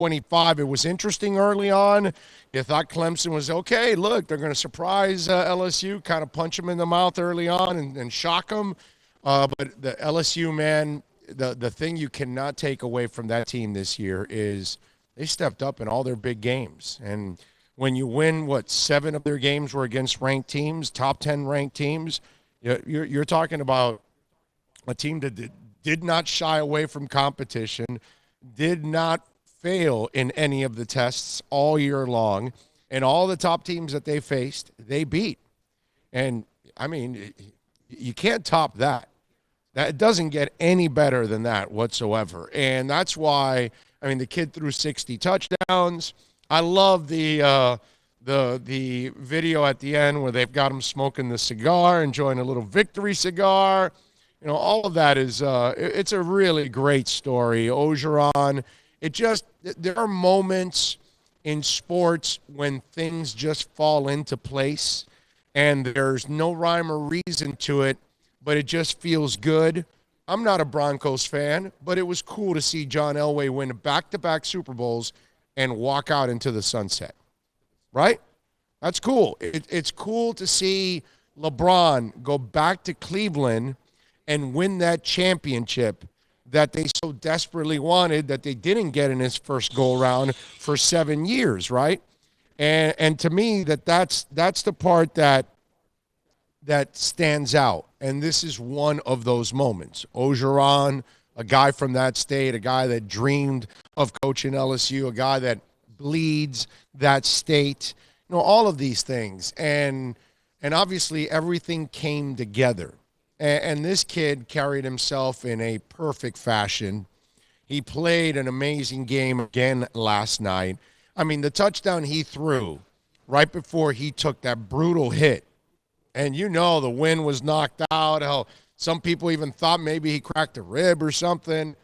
25. It was interesting early on. You thought Clemson was okay. Look, they're going to surprise LSU, kind of punch them in the mouth early on and shock them. But the LSU, man, the thing you cannot take away from that team this year is they stepped up in all their big games. And when you win, what, 7 of their games were against ranked teams, top 10 ranked teams, you're talking about a team that did not shy away from competition, did not fail in any of the tests all year long, and all the top teams that they faced, they beat. And I mean, you can't top that. That doesn't get any better than that whatsoever. And that's why, I mean, the kid threw 60 touchdowns. I love the video at the end where they've got him smoking the cigar, enjoying a little victory cigar. You know, all of that is it's a really great story. Ogeron, there are moments in sports when things just fall into place and there's no rhyme or reason to it, but it just feels good. I'm not a Broncos fan, but it was cool to see John Elway win back-to-back Super Bowls and walk out into the sunset, right? That's cool. It's cool to see LeBron go back to Cleveland and win that championship that they so desperately wanted that they didn't get in his first go-around for 7 years, right? And to me, that's the part that stands out. And this is one of those moments. Ogeron, a guy from that state, a guy that dreamed of coaching LSU, a guy that bleeds that state, you know, all of these things. And obviously everything came together. And this kid carried himself in a perfect fashion. He played an amazing game again last night. I mean, the touchdown he threw right before he took that brutal hit, and you know the wind was knocked out. Hell, some people even thought maybe he cracked a rib or something.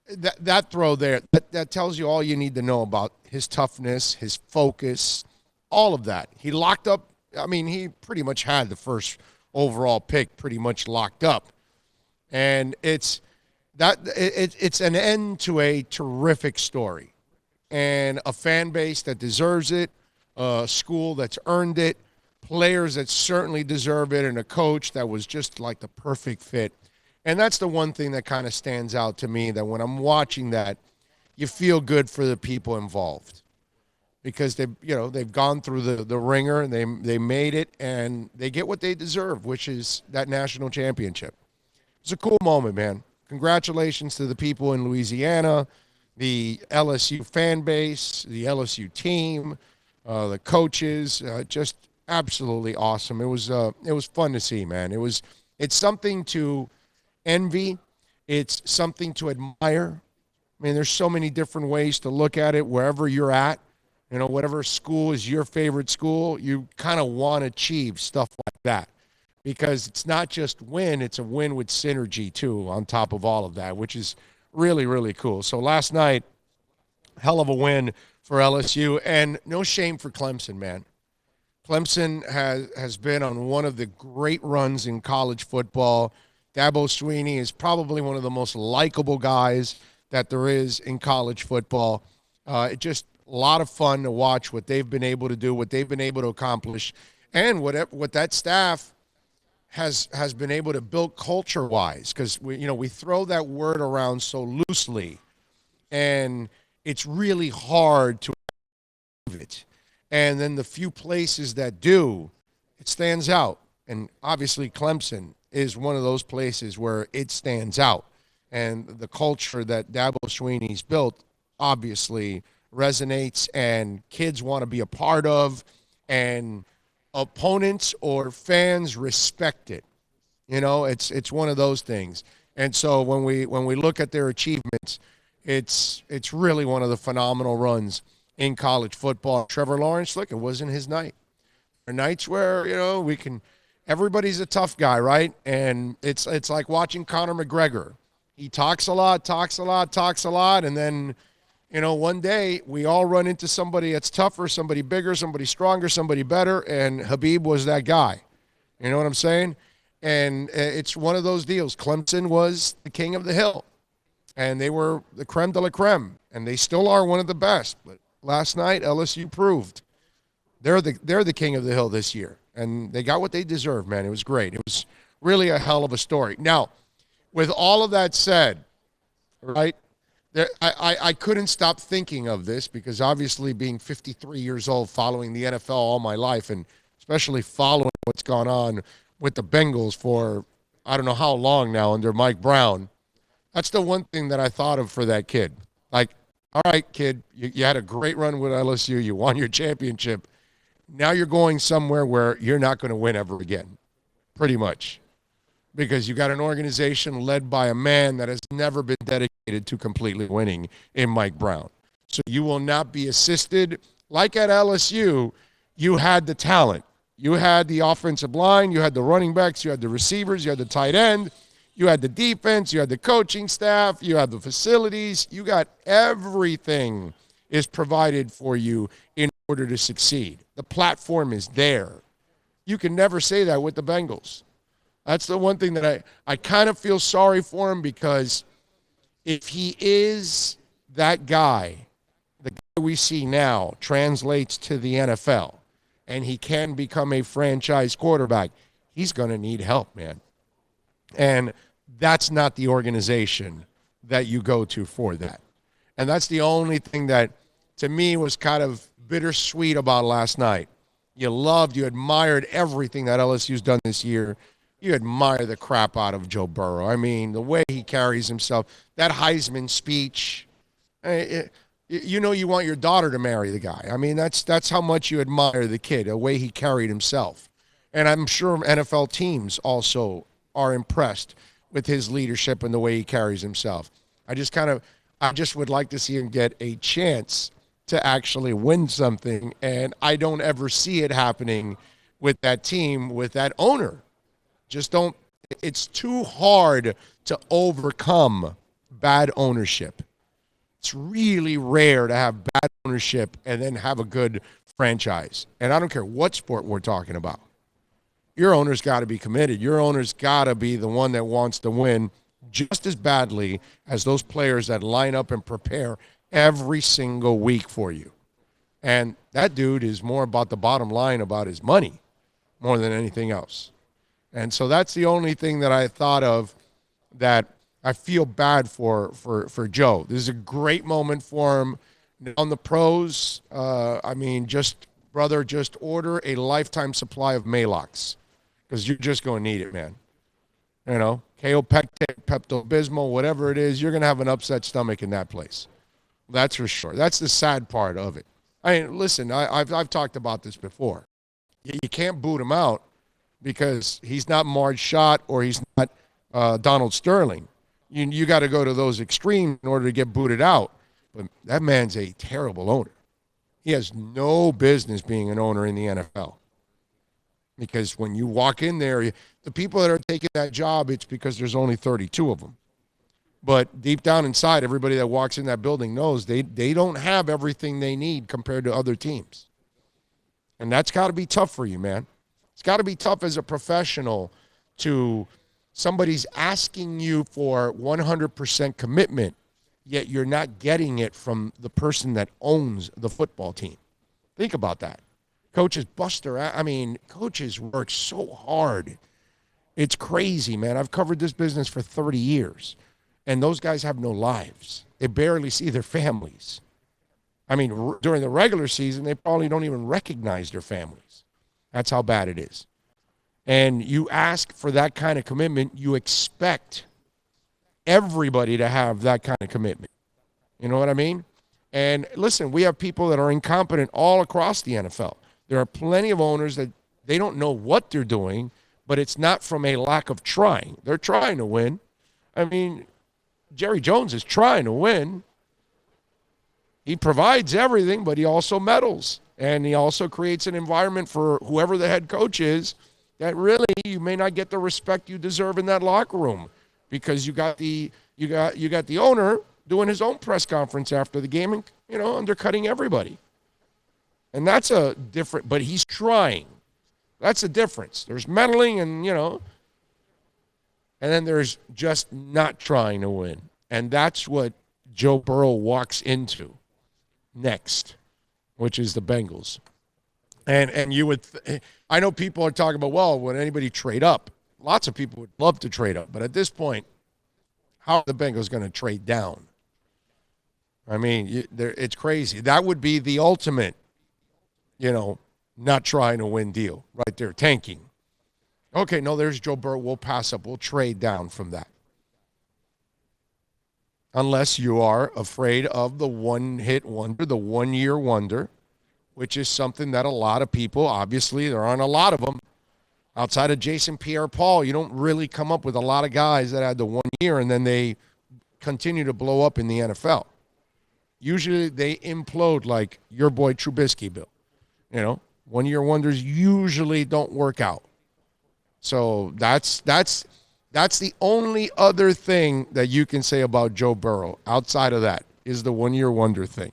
That throw there, that tells you all you need to know about his toughness, his focus, all of that. He locked up. I mean, he pretty much had the first overall pick pretty much locked up. And it's an end to a terrific story and a fan base that deserves it, a school that's earned it, players that certainly deserve it, and a coach that was just like the perfect fit. And that's the one thing that kind of stands out to me, that when I'm watching that, you feel good for the people involved because they've gone through the ringer and they made it and they get what they deserve, which is that national championship. It's a cool moment, man. Congratulations to the people in Louisiana, the LSU fan base, the LSU team, the coaches, just absolutely awesome. It was fun to see, man. It's something to envy. It's something to admire. I mean, there's so many different ways to look at it wherever you're at. You know, whatever school is your favorite school, you kind of want to achieve stuff like that because it's not just win, it's a win with synergy too on top of all of that, which is really, really cool. So last night, hell of a win for LSU, and no shame for Clemson, man. Clemson has been on one of the great runs in college football. Dabo Swinney is probably one of the most likable guys that there is in college football. It just a lot of fun to watch what they've been able to do, what they've been able to accomplish, and what that staff has been able to build culture-wise. Because we throw that word around so loosely, and it's really hard to achieve it. And then the few places that do, it stands out. And obviously Clemson is one of those places where it stands out. And the culture that Dabo Swinney's built obviously resonates and kids want to be a part of, and opponents or fans respect it. You know, it's one of those things. And so when we look at their achievements, it's really one of the phenomenal runs in college football. Trevor Lawrence, look, it wasn't his night. There are nights where, everybody's a tough guy, right? And it's like watching Conor McGregor. He talks a lot, and then, one day we all run into somebody that's tougher, somebody bigger, somebody stronger, somebody better, and Habib was that guy. You know what I'm saying? And it's one of those deals. Clemson was the king of the hill. and they were the creme de la creme, and they still are one of the best. But last night, LSU proved they're the king of the hill this year, and they got what they deserve, man. It was great. It was really a hell of a story. Now, with all of that said, right, I couldn't stop thinking of this because obviously being 53 years old, following the NFL all my life, and especially following what's gone on with the Bengals for I don't know how long now under Mike Brown, that's the one thing that I thought of for that kid. Like, all right, kid, you had a great run with LSU. You won your championship. Now you're going somewhere where you're not going to win ever again, pretty much, because you got an organization led by a man that has never been dedicated to completely winning in Mike Brown. So you will not be assisted. Like at LSU, you had the talent. You had the offensive line. You had the running backs. You had the receivers. You had the tight end. You had the defense. You had the coaching staff. You had the facilities. You got everything is provided for you in order to succeed. The platform is there. You can never say that with the Bengals. That's the one thing that I kind of feel sorry for him, because if he is that guy, the guy we see now translates to the NFL, and he can become a franchise quarterback, he's going to need help, man. And that's not the organization that you go to for that. And that's the only thing that, to me, was kind of bittersweet about last night. You admired everything that LSU's done this year. You admire the crap out of Joe Burrow. I mean, the way he carries himself, that Heisman speech, you know you want your daughter to marry the guy. I mean, that's how much you admire the kid, the way he carried himself. And I'm sure NFL teams also are impressed with his leadership and the way he carries himself. I just would like to see him get a chance to actually win something, and I don't ever see it happening with that team, with that owner. It's too hard to overcome bad ownership. It's really rare to have bad ownership and then have a good franchise. And I don't care what sport we're talking about. Your owner's got to be committed. Your owner's got to be the one that wants to win just as badly as those players that line up and prepare every single week for you. And that dude is more about the bottom line, about his money, more than anything else. And so that's the only thing that I thought of that I feel bad for Joe. This is a great moment for him. On the pros, just order a lifetime supply of Maalox, because you're just going to need it, man. You know, Kaopectate, Pepto-Bismol, whatever it is, you're going to have an upset stomach in that place. That's for sure. That's the sad part of it. I mean, listen, I've talked about this before. You can't boot him out because he's not Marge Schott or he's not Donald Sterling. You got to go to those extremes in order to get booted out. But that man's a terrible owner. He has no business being an owner in the NFL. Because when you walk in there, the people that are taking that job, it's because there's only 32 of them. But deep down inside, everybody that walks in that building knows they don't have everything they need compared to other teams. And that's got to be tough for you, man. It's got to be tough as a professional to somebody's asking you for 100% commitment, yet you're not getting it from the person that owns the football team. Think about that. Coaches coaches work so hard. It's crazy, man. I've covered this business for 30 years, and those guys have no lives. They barely see their families. I mean, during the regular season, they probably don't even recognize their families. That's how bad it is. And you ask for that kind of commitment, you expect everybody to have that kind of commitment. You know what I mean? And listen, we have people that are incompetent all across the NFL. There are plenty of owners that they don't know what they're doing, but it's not from a lack of trying. They're trying to win. I mean, Jerry Jones is trying to win. He provides everything, but he also meddles. And he also creates an environment for whoever the head coach is that really you may not get the respect you deserve in that locker room, because you got the owner doing his own press conference after the game and, undercutting everybody. And that's a different, but he's trying. That's a difference. There's meddling and then there's just not trying to win. And that's what Joe Burrow walks into next, which is the Bengals. And you would, I know people are talking about, well, would anybody trade up? Lots of people would love to trade up. But at this point, how are the Bengals going to trade down? I mean, it's crazy. That would be the ultimate, not trying to win deal right there, tanking. Okay, no, there's Joe Burrow. We'll pass up. We'll trade down from that. Unless you are afraid of the one-hit wonder, the one-year wonder, which is something that a lot of people, obviously, there aren't a lot of them. Outside of Jason Pierre-Paul, you don't really come up with a lot of guys that had the 1 year and then they continue to blow up in the NFL. Usually they implode like your boy Trubisky, Bill. 1-year wonders usually don't work out. So that's the only other thing that you can say about Joe Burrow outside of that is the 1-year wonder thing.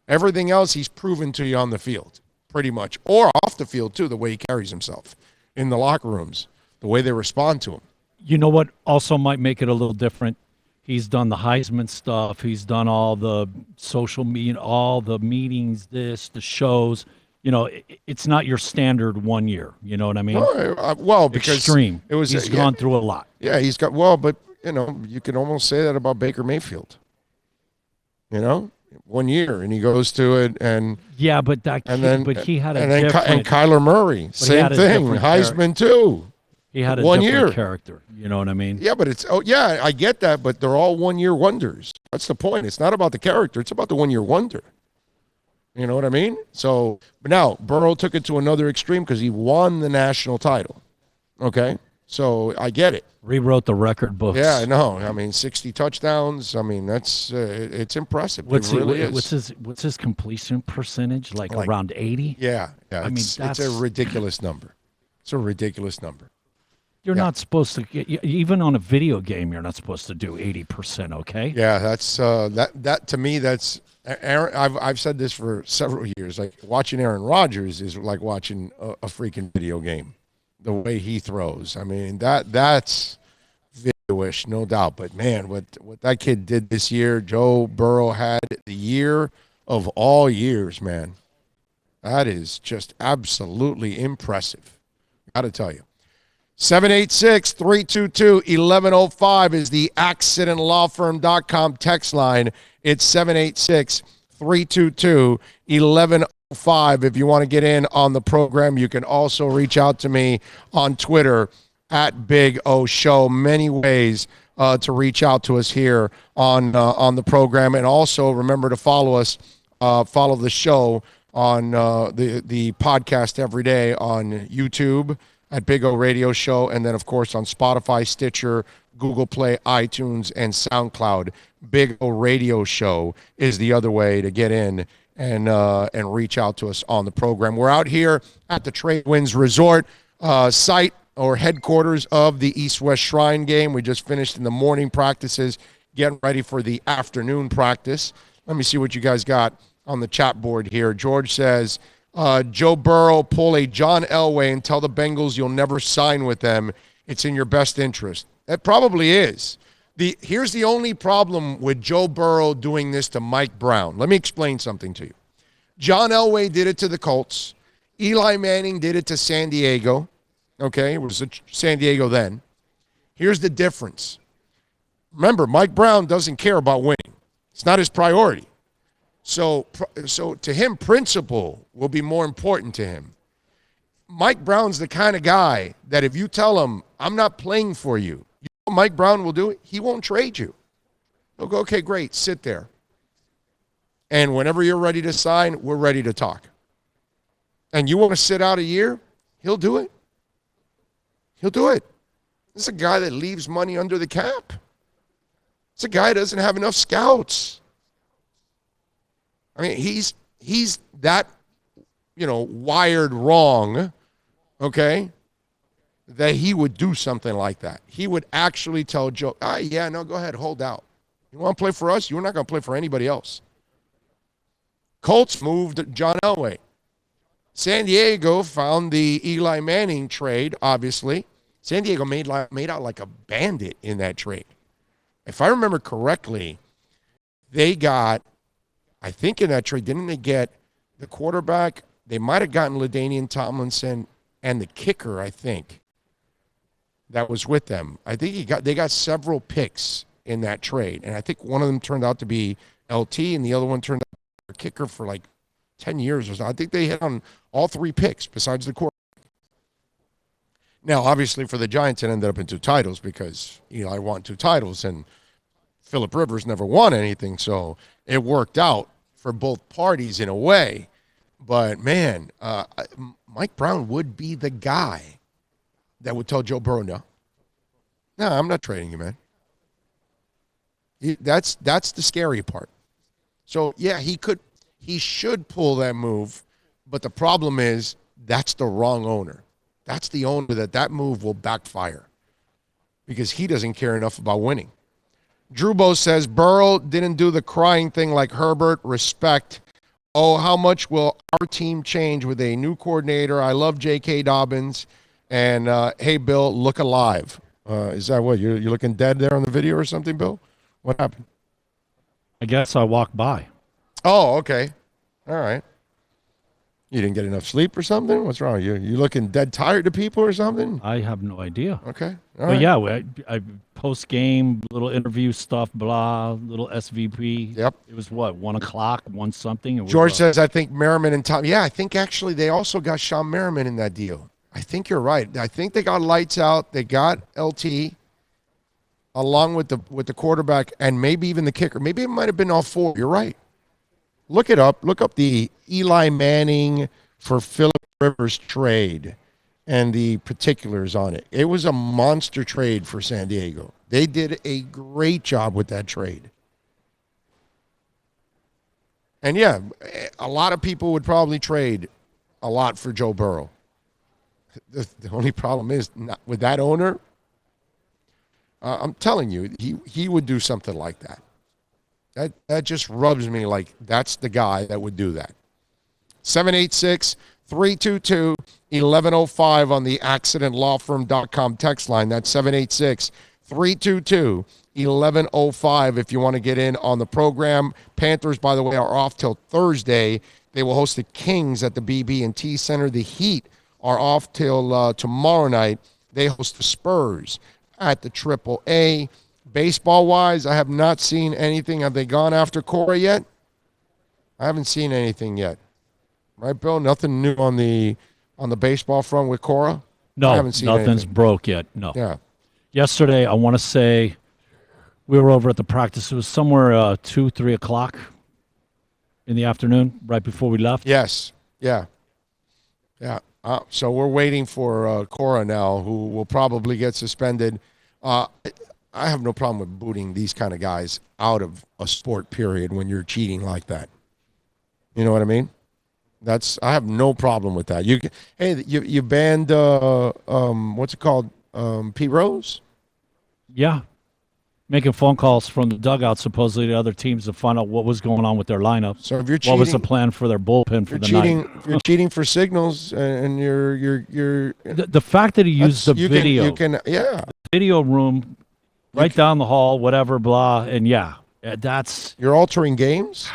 Everything else he's proven to you on the field, pretty much, or off the field too, the way he carries himself in the locker rooms, the way they respond to him. You know what also might make it a little different? He's done the Heisman stuff. He's done all the social media, all the meetings, the shows. It's not your standard 1 year. You know what I mean? Well, because extreme. He's gone through a lot. Yeah, he's got, but you can almost say that about Baker Mayfield. 1 year, and he goes to it, and yeah, but he had and Kyler Murray, same thing, Heisman too. He had a 1 different year character. You know what I mean? Yeah, but I get that, but they're all 1 year wonders. That's the point. It's not about the character; it's about the 1 year wonder. You know what I mean? So, but now Burrow took it to another extreme because he won the national title. Okay, so I get it. Rewrote the record books. Yeah, I know. I mean, 60 touchdowns. I mean, that's it's impressive. It really is. What's his completion percentage? Like around 80? Yeah. I mean, it's a ridiculous number. It's a ridiculous number. You're not supposed to get, even on a video game, you're not supposed to do 80%, okay? Yeah, that's that to me, that's Aaron. I've said this for several years. Like watching Aaron Rodgers is like watching a freaking video game. The way he throws. I mean, that's video-ish, no doubt. But, man, what that kid did this year, Joe Burrow had the year of all years, man. That is just absolutely impressive. Got to tell you. 786-322-1105 is the accidentlawfirm.com text line. It's 786-322-1105. If you want to get in on the program, you can also reach out to me on Twitter at Big O Show. Many ways to reach out to us here on the program, and also remember to follow us, follow the show on the podcast every day on YouTube at Big O Radio Show, and then of course on Spotify, Stitcher, Google Play, iTunes, and SoundCloud. Big O Radio Show is the other way to get in and reach out to us on the program. We're out here at the Tradewinds Resort site or headquarters of the East-West Shrine game. We just finished in the morning practices, getting ready for the afternoon practice. Let me see what you guys got on the chat board here. George says, Joe Burrow, pull a John Elway and tell the Bengals you'll never sign with them. It's in your best interest. It probably is. Here's the only problem with Joe Burrow doing this to Mike Brown. Let me explain something to you. John Elway did it to the Colts. Eli Manning did it to San Diego. Okay, it was San Diego then. Here's the difference. Remember, Mike Brown doesn't care about winning. It's not his priority. So to him, principle will be more important to him. Mike Brown's the kind of guy that if you tell him, I'm not playing for you, Mike Brown will do it. He won't trade you. He'll go, okay, great, sit there. And whenever you're ready to sign, we're ready to talk. And you want to sit out a year? He'll do it. He'll do it. This is a guy that leaves money under the cap. It's a guy that doesn't have enough scouts. I mean, he's that, wired wrong, okay, that he would do something like that. He would actually tell Joe, go ahead, hold out. You want to play for us? You're not going to play for anybody else. Colts moved John Elway. San Diego found the Eli Manning trade, obviously. San Diego made out like a bandit in that trade. if I remember correctly, they got, I think in that trade, didn't they get the quarterback? They might have gotten LaDainian Tomlinson and the kicker, I think, that was with them. I think they got several picks in that trade, and I think one of them turned out to be LT, and the other one turned out to be a kicker for like 10 years or so. I think they hit on all 3 picks besides the quarterback. Now, obviously, for the Giants, it ended up in 2 titles because Eli won 2 titles, and Phillip Rivers never won anything, so it worked out for both parties in a way. But, man, Mike Brown would be the guy that would tell Joe Burrow, no, I'm not trading you, man. That's the scary part. So, yeah, he should pull that move, but the problem is that's the wrong owner. That's the owner that move will backfire because he doesn't care enough about winning. Drubo says, Burrow didn't do the crying thing like Herbert. Respect. Oh, how much will our team change with a new coordinator? I love J.K. Dobbins. And, hey, Bill, look alive. Is that what? You're looking dead there on the video or something, Bill? What happened? I guess I walked by. Oh, okay. All right. You didn't get enough sleep or something? What's wrong? You looking dead tired to people or something? I have no idea. Okay. All right. Yeah, I post-game, little interview stuff, blah, little SVP. Yep. It was what, 1 o'clock, 1 something? George says, I think Merriman and Tom. Yeah, I think actually they also got Sean Merriman in that deal. I think you're right. I think they got lights out. They got LT along with the quarterback and maybe even the kicker. Maybe it might have been all 4. You're right. Look it up. Look up the Eli Manning for Phillip Rivers trade and the particulars on it. It was a monster trade for San Diego. They did a great job with that trade. And, yeah, a lot of people would probably trade a lot for Joe Burrow. The only problem is not with that owner. I'm telling you, he would do something like that. That just rubs me like that's the guy that would do that. 786-322-1105 on the accidentlawfirm.com text line. That's 786-322-1105 if you want to get in on the program. Panthers, by the way, are off till Thursday. They will host the Kings at the BB&T Center. The Heat are off till tomorrow night. They host the Spurs at the AAA. Baseball-wise, I have not seen anything. Have they gone after Cora yet? I haven't seen anything yet. Right, Bill? Nothing new on the baseball front with Cora? No, I haven't seen nothing's anything. broke yet. No. Yeah. Yesterday, I want to say we were over at the practice. It was somewhere 2, 3 o'clock in the afternoon, right before we left. Yes. Yeah. Yeah. So we're waiting for Cora now, who will probably get suspended. I have no problem with booting these kind of guys out of a sport, period, when you're cheating like that. You know what I mean? I have no problem with that. You banned what's it called? Pete Rose? Yeah. Making phone calls from the dugout, supposedly to other teams to find out what was going on with their lineup. So if you're cheating, what was the plan for their bullpen for the night? If you're cheating for signals and you're the fact that he used the video, you can video room. Right down the hall, whatever, blah, and that's... You're altering games?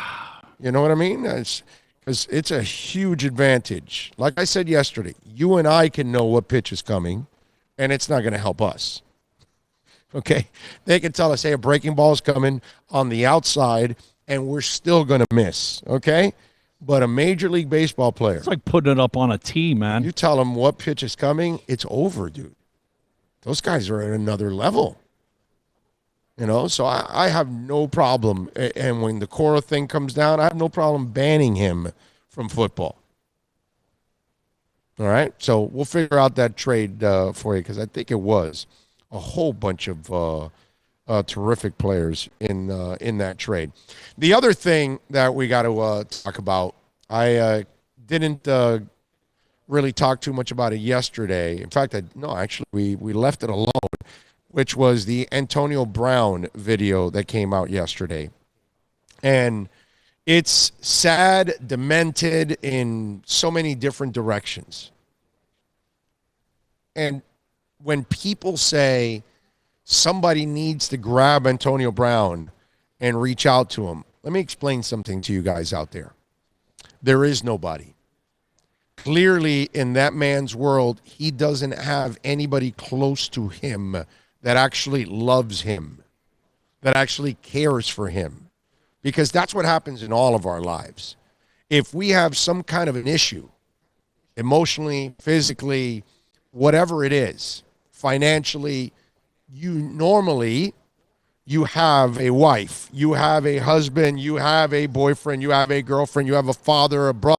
You know what I mean? Because it's a huge advantage. Like I said yesterday, you and I can know what pitch is coming, and it's not going to help us. Okay? They can tell us, hey, a breaking ball is coming on the outside, and we're still going to miss. Okay? But a Major League Baseball player... It's like putting it up on a tee, man. You tell them what pitch is coming, it's over, dude. Those guys are at another level. You know, so I have no problem. And when the Cora thing comes down, I have no problem banning him from football. All right? So we'll figure out that trade for you because I think it was a whole bunch of terrific players in that trade. The other thing that we got to talk about, I didn't really talk too much about it yesterday. In fact, we left it alone, which was the Antonio Brown video that came out yesterday. And it's sad, demented in so many different directions. And when people say somebody needs to grab Antonio Brown and reach out to him. Let me explain something to you guys out there. There is nobody. Clearly, in that man's world, he doesn't have anybody close to him that actually loves him, that actually cares for him. Because that's what happens in all of our lives. If we have some kind of an issue, emotionally, physically, whatever it is, financially, you have a wife, you have a husband, you have a boyfriend, you have a girlfriend, you have a father, a brother,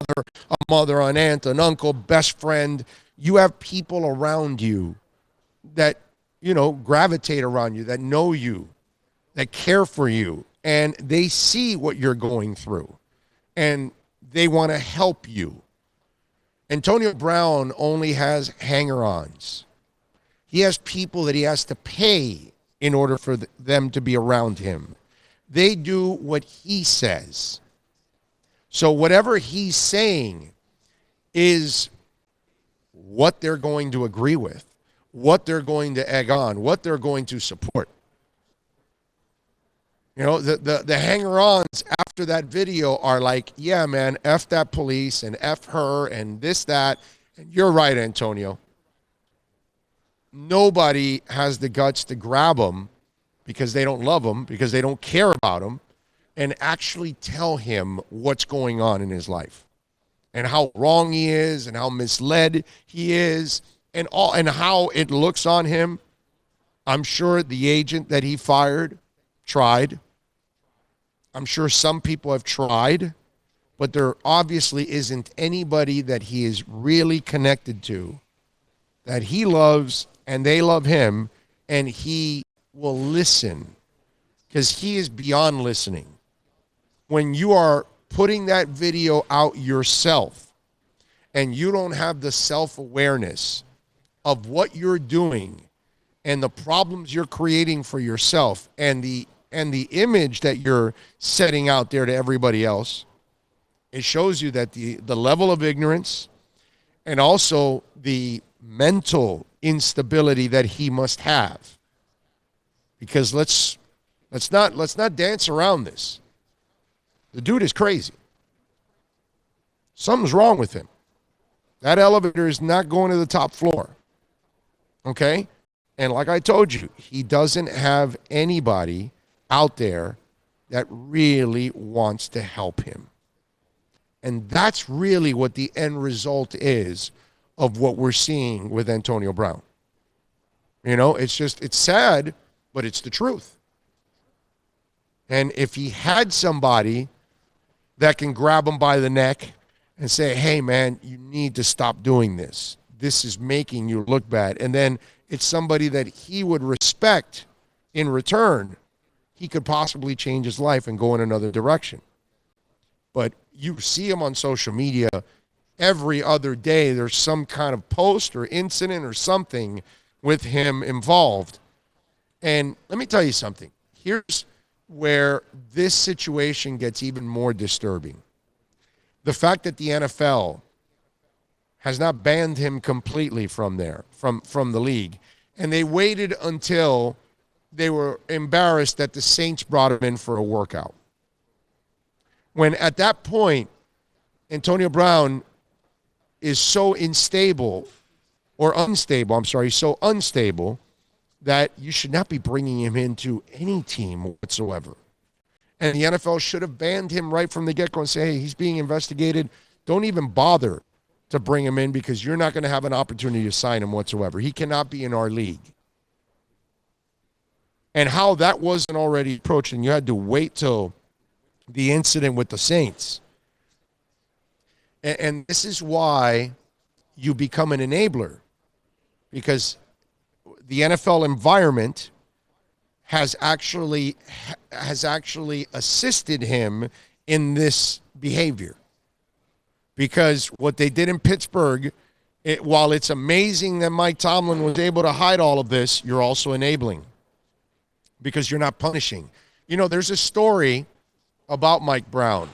a mother, an aunt, an uncle, best friend. You have people around you that, gravitate around you, that know you, that care for you, and they see what you're going through, and they want to help you. Antonio Brown only has hanger-ons. He has people that he has to pay in order for them to be around him. They do what he says. So whatever he's saying is what they're going to agree with, what they're going to egg on, what they're going to support. The hanger-ons after that video are like, yeah, man, F that police and F her and this, that. And you're right, Antonio. Nobody has the guts to grab him because they don't love him, because they don't care about him, and actually tell him what's going on in his life and how wrong he is and how misled he is and how it looks on him. I'm sure the agent that he fired tried. I'm sure some people have tried, but there obviously isn't anybody that he is really connected to, that he loves and they love him, and he will listen, because he is beyond listening. When you are putting that video out yourself and you don't have the self-awareness of what you're doing and the problems you're creating for yourself and the image that you're setting out there to everybody else, it shows you that the level of ignorance and also the mental instability that he must have. Because let's not dance around this. The dude is crazy. Something's wrong with him. That elevator is not going to the top floor. Okay? And like I told you, he doesn't have anybody out there that really wants to help him. And that's really what the end result is of what we're seeing with Antonio Brown. It's sad, but it's the truth. And if he had somebody that can grab him by the neck and say, hey, man, you need to stop doing this. This is making you look bad. And then it's somebody that he would respect in return, he could possibly change his life and go in another direction. But you see him on social media every other day. There's some kind of post or incident or something with him involved. And let me tell you something. Here's where this situation gets even more disturbing. The fact that the NFL has not banned him completely from the league. And they waited until they were embarrassed that the Saints brought him in for a workout. When at that point, Antonio Brown is so unstable that you should not be bringing him into any team whatsoever. And the NFL should have banned him right from the get-go and say, hey, he's being investigated. Don't even bother to bring him in because you're not going to have an opportunity to sign him whatsoever. He cannot be in our league. And how that wasn't already approached, and you had to wait till the incident with the Saints. And this is why you become an enabler, because the NFL environment has actually assisted him in this behavior. Because what they did in Pittsburgh, while it's amazing that Mike Tomlin was able to hide all of this, you're also enabling because you're not punishing. There's a story about Mike Brown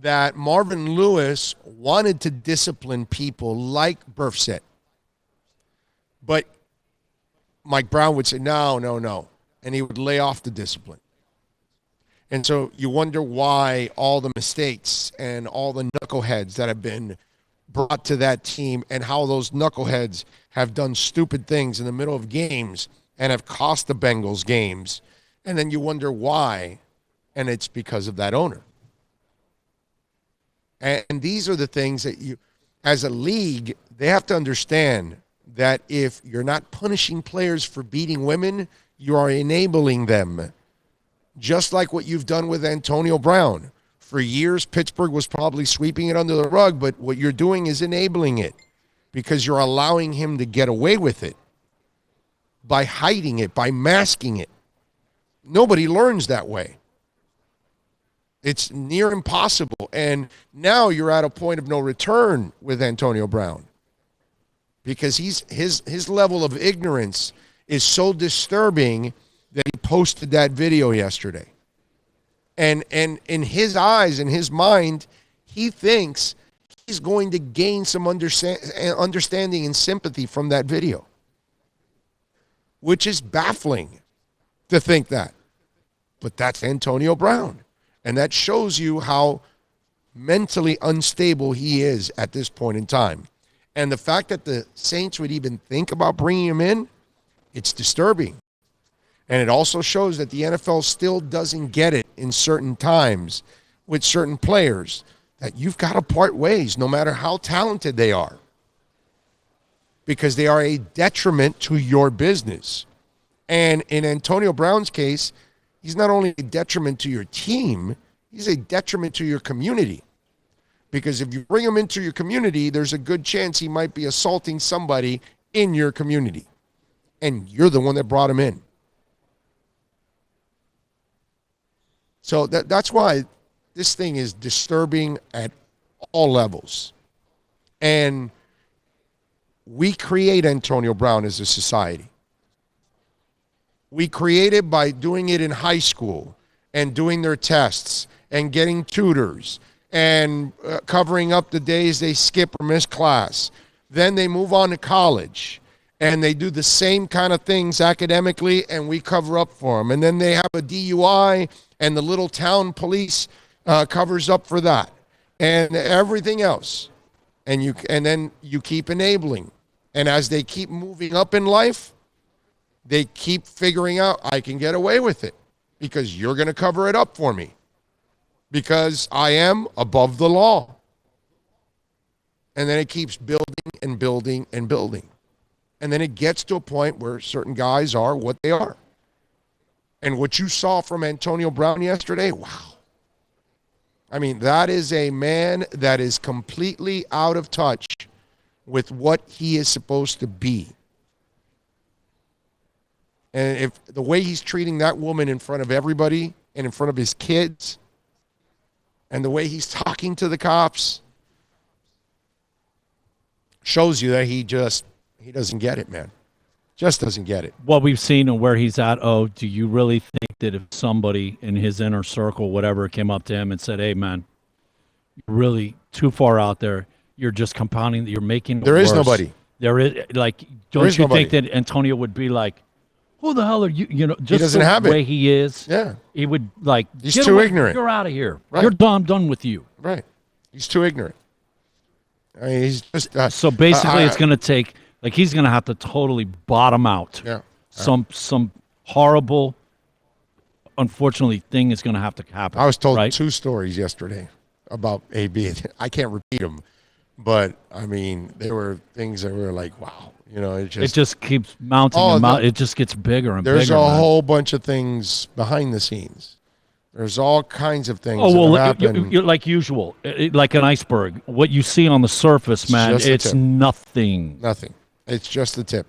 that Marvin Lewis wanted to discipline people like Burfset. But Mike Brown would say, no, no, no. And he would lay off the discipline. And so you wonder why all the mistakes and all the knuckleheads that have been brought to that team and how those knuckleheads have done stupid things in the middle of games and have cost the Bengals games. And then you wonder why. And it's because of that owner. And these are the things that you, as a league, they have to understand that if you're not punishing players for beating women, you are enabling them. Just like what you've done with Antonio Brown. For years, Pittsburgh was probably sweeping it under the rug, but what you're doing is enabling it because you're allowing him to get away with it by hiding it, by masking it. Nobody learns that way. It's near impossible. And now you're at a point of no return with Antonio Brown because his level of ignorance is so disturbing that he posted that video yesterday. And in his eyes, in his mind, he thinks he's going to gain some understanding and sympathy from that video, which is baffling to think that. But that's Antonio Brown. And that shows you how mentally unstable he is at this point in time. And the fact that the Saints would even think about bringing him in, it's disturbing. And it also shows that the NFL still doesn't get it in certain times with certain players, that you've got to part ways no matter how talented they are, because they are a detriment to your business. And in Antonio Brown's case, he's not only a detriment to your team, he's a detriment to your community. Because if you bring him into your community, there's a good chance he might be assaulting somebody in your community. And you're the one that brought him in. So that's why this thing is disturbing at all levels. And we create Antonio Brown as a society. We create it by doing it in high school and doing their tests and getting tutors and covering up the days they skip or miss class. Then they move on to college and they do the same kind of things academically, and we cover up for them. And then they have a DUI, and the little town police covers up for that, and everything else. And then you keep enabling. And as they keep moving up in life, they keep figuring out, I can get away with it because you're going to cover it up for me because I am above the law. And then it keeps building and building and building. And then it gets to a point where certain guys are what they are. And what you saw from Antonio Brown yesterday, wow. I mean, that is a man that is completely out of touch with what he is supposed to be. And if the way he's treating that woman in front of everybody and in front of his kids, and the way he's talking to the cops, shows you that he doesn't get it, man. Just doesn't get it. What we've seen and where he's at, do you really think that if somebody in his inner circle, whatever, came up to him and said, hey, man, you're really too far out there. You're just compounding. You're making it There worse. is nobody. There is, like, don't you think that Antonio would be like, who the hell are you? You know, just the way he is. Yeah. He would, like, he's too ignorant. You're out of here. Right. You're done. I'm done with you. Right. He's too ignorant. I mean, he's just. So basically, it's going to take, like, he's going to have to totally bottom out. Yeah. Some horrible, unfortunately, thing is going to have to happen. I was told right? 2 stories yesterday about AB. I can't repeat them, but I mean, there were things that were like, wow. You know, it just keeps mounting and mounting. It just gets bigger and bigger. There's a whole bunch of things behind the scenes. There's all kinds of things. Like usual, like an iceberg. What you see on the surface, man, it's nothing. Nothing. It's just the tip.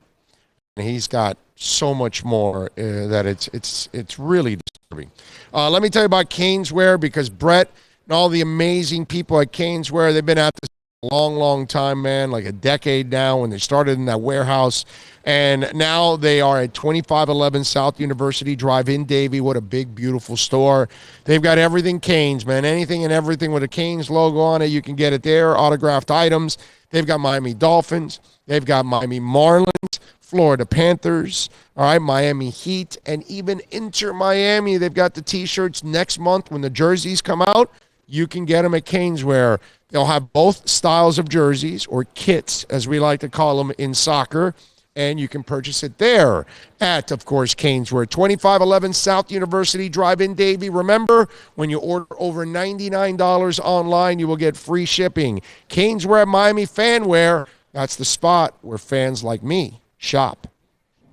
And he's got so much more that it's really disturbing. Let me tell you about Caneswear, because Brett and all the amazing people at Caneswear, they've been at this a long time, man, like a decade now, when they started in that warehouse. And now they are at 2511 South University Drive in Davie. What a big, beautiful store. They've got everything Canes, man. Anything and everything with a Canes logo on it, you can get it there. Autographed items. They've got Miami Dolphins. They've got Miami Marlins, Florida Panthers, all right, Miami Heat, and even Inter Miami. They've got the T-shirts next month when the jerseys come out. You can get them at Caneswear. They'll have both styles of jerseys, or kits, as we like to call them in soccer, and you can purchase it there at, of course, Caneswear. 2511 South University Drive in Davie. Remember, when you order over $99 online, you will get free shipping. Caneswear Miami Fanwear, that's the spot where fans like me shop.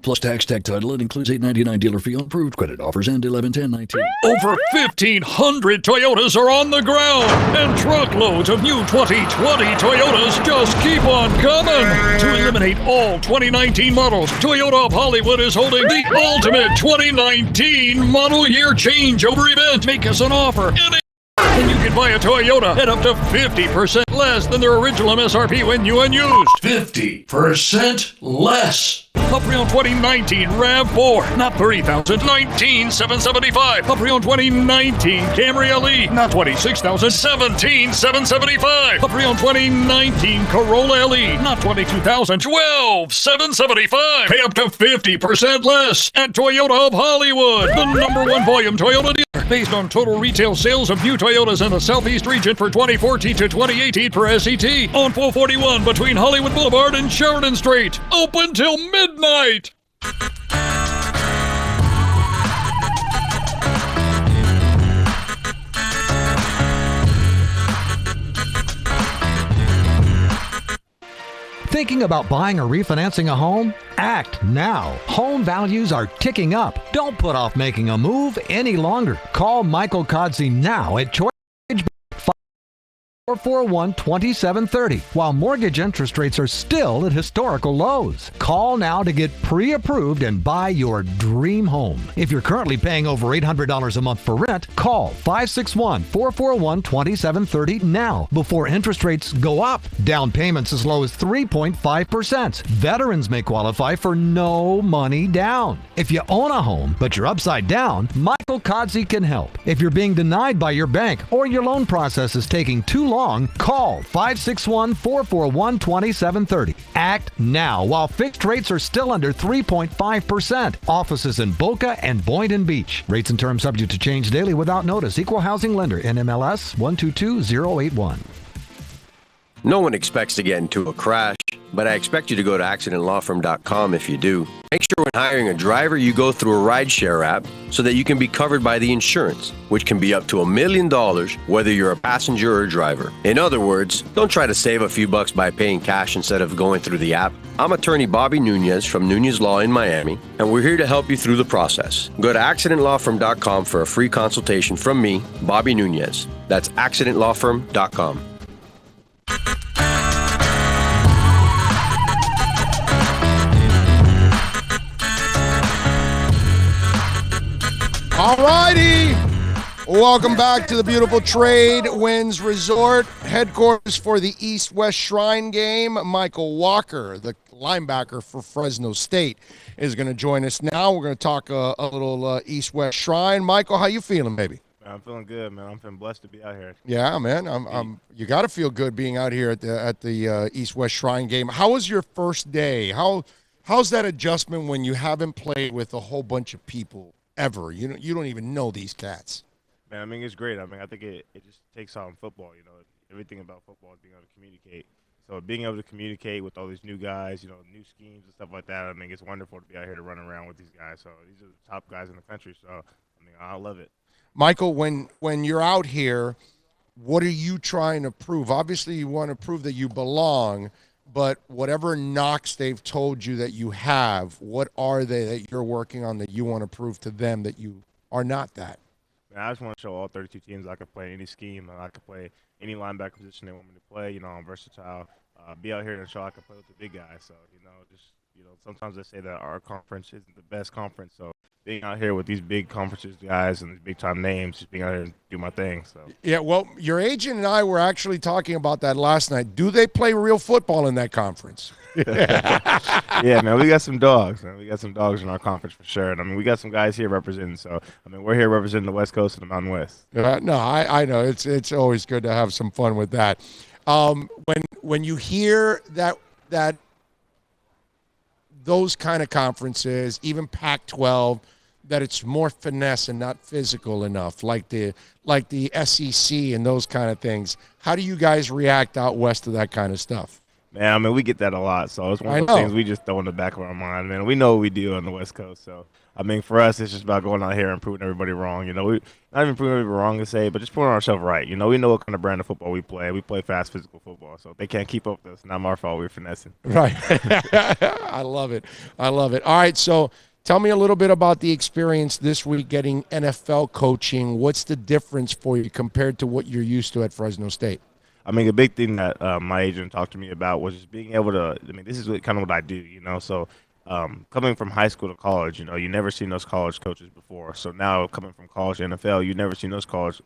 Plus tax, tech title. It includes $8.99 dealer fee on approved credit offers and 11/10/19. Over 1,500 Toyotas are on the ground, and truckloads of new 2020 Toyotas just keep on coming. To eliminate all 2019 models, Toyota of Hollywood is holding the ultimate 2019 model year changeover event. Make us an offer, and you can buy a Toyota at up to 50% less than their original MSRP when new and used. 50% less. A pre-owned 2019 RAV4, not $30,000, $19,775. A pre-owned 2019 Camry LE, not $26,000, $17,775. A pre-owned 2019 Corolla LE, not $22,000, $12,775. Pay up to 50% less at Toyota of Hollywood, the #1 volume Toyota dealer, based on total retail sales of new Toyotas in the Southeast region for 2014 to 2018 per SET, on 441 between Hollywood Boulevard and Sheridan Street. Open till midnight. Thinking about buying or refinancing a home? Act now. Home values are ticking up. Don't put off making a move any longer. Call Michael Kodsey now at Choice 441-2730, while mortgage interest rates are still at historical lows. Call now to get pre-approved and buy your dream home. If you're currently paying over $800 a month for rent, call 561-441-2730 now before interest rates go up. Down payments as low as 3.5%. Veterans may qualify for no money down. If you own a home, but you're upside down, Michael Kodsey can help. If you're being denied by your bank or your loan process is taking too long, call 561-441-2730. Act now while fixed rates are still under 3.5%. Offices in Boca and Boynton Beach. Rates and terms subject to change daily without notice. Equal housing lender. NMLS 122081. No one expects to get into a crash, but I expect you to go to accidentlawfirm.com if you do. Make sure when hiring a driver, you go through a rideshare app so that you can be covered by the insurance, which can be up to $1 million whether you're a passenger or a driver. In other words, don't try to save a few bucks by paying cash instead of going through the app. I'm attorney Bobby Nunez from Nunez Law in Miami, and we're here to help you through the process. Go to accidentlawfirm.com for a free consultation from me, Bobby Nunez. That's accidentlawfirm.com. All righty. Welcome back to the beautiful Trade Winds Resort, headquarters for the East-West Shrine game. Michael Walker, the linebacker for Fresno State, is going to join us now. We're going to talk a little East-West Shrine. Michael, how you feeling, baby? I'm feeling good, man. I'm feeling blessed to be out here. Yeah, man. You got to feel good being out here at the East-West Shrine game. How was your first day? How's that adjustment when you haven't played with a whole bunch of people ever? You don't even know these cats. Man, I mean, it's great. I mean, I think it just takes on football. You know, everything about football is being able to communicate. So being able to communicate with all these new guys, you know, new schemes and stuff like that, I mean, it's wonderful to be out here to run around with these guys. So these are the top guys in the country. So, I mean, I love it. Michael, when you're out here, what are you trying to prove? Obviously, you want to prove that you belong, but whatever knocks they've told you that you have, what are they that you're working on that you want to prove to them that you are not that? Man, I just want to show all 32 teams I can play any scheme, and I can play any linebacker position they want me to play. You know, I'm versatile. Be out here and show I can play with the big guys. So, sometimes they say that our conference isn't the best conference. So being out here with these big conferences guys and these big-time names, just being out here and do my thing. So yeah, well, your agent and I were actually talking about that last night. Do they play real football in that conference? Yeah, man, we got some dogs, man. We got some dogs in our conference for sure. And, I mean, we got some guys here representing. So, I mean, we're here representing the West Coast and the Mountain West. No, I know. It's always good to have some fun with that. When you hear that those kind of conferences, even Pac-12, that it's more finesse and not physical enough, like the SEC and those kind of things. How do you guys react out west to that kind of stuff? Man, I mean, we get that a lot, so it's one of those things we just throw in the back of our mind, man. We know what we do on the West Coast, so I mean, for us, it's just about going out here and proving everybody wrong. You know, we not even proving everybody wrong to say, but just putting ourselves right. You know, we know what kind of brand of football we play. We play fast, physical football, so if they can't keep up with us, not our fault. We're finessing. Right. I love it. I love it. All right, so tell me a little bit about the experience this week getting NFL coaching. What's the difference for you compared to what you're used to at Fresno State? I mean, the big thing that my agent talked to me about was just being able to. I mean, this is kind of what I do, you know. So coming from high school to college, you know, you never seen those college coaches before. So now coming from college to NFL, you never seen those coaches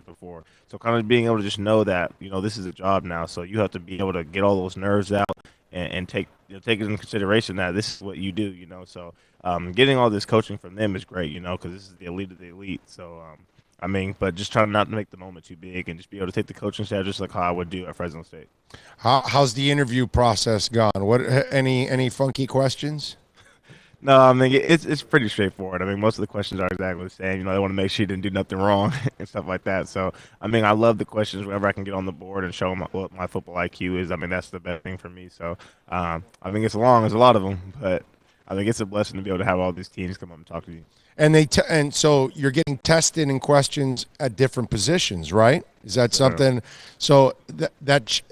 before. So kind of being able to just know that, you know, this is a job now. So you have to be able to get all those nerves out and take take it into consideration that this is what you do, you know. So getting all this coaching from them is great, you know, because this is the elite of the elite. So I mean, but just trying not to make the moment too big and just be able to take the coaching staff just like how I would do at Fresno State. How's the interview process gone? What any funky questions? No, I mean, it's pretty straightforward. I mean, most of the questions are exactly the same. You know, they want to make sure you didn't do nothing wrong and stuff like that. So, I mean, I love the questions whenever I can get on the board and show them what my football IQ is. I mean, that's the best thing for me. So, I think it's long. There's a lot of them, but I think it's a blessing to be able to have all these teams come up and talk to you. And so you're getting tested in questions at different positions, right? Is that something? So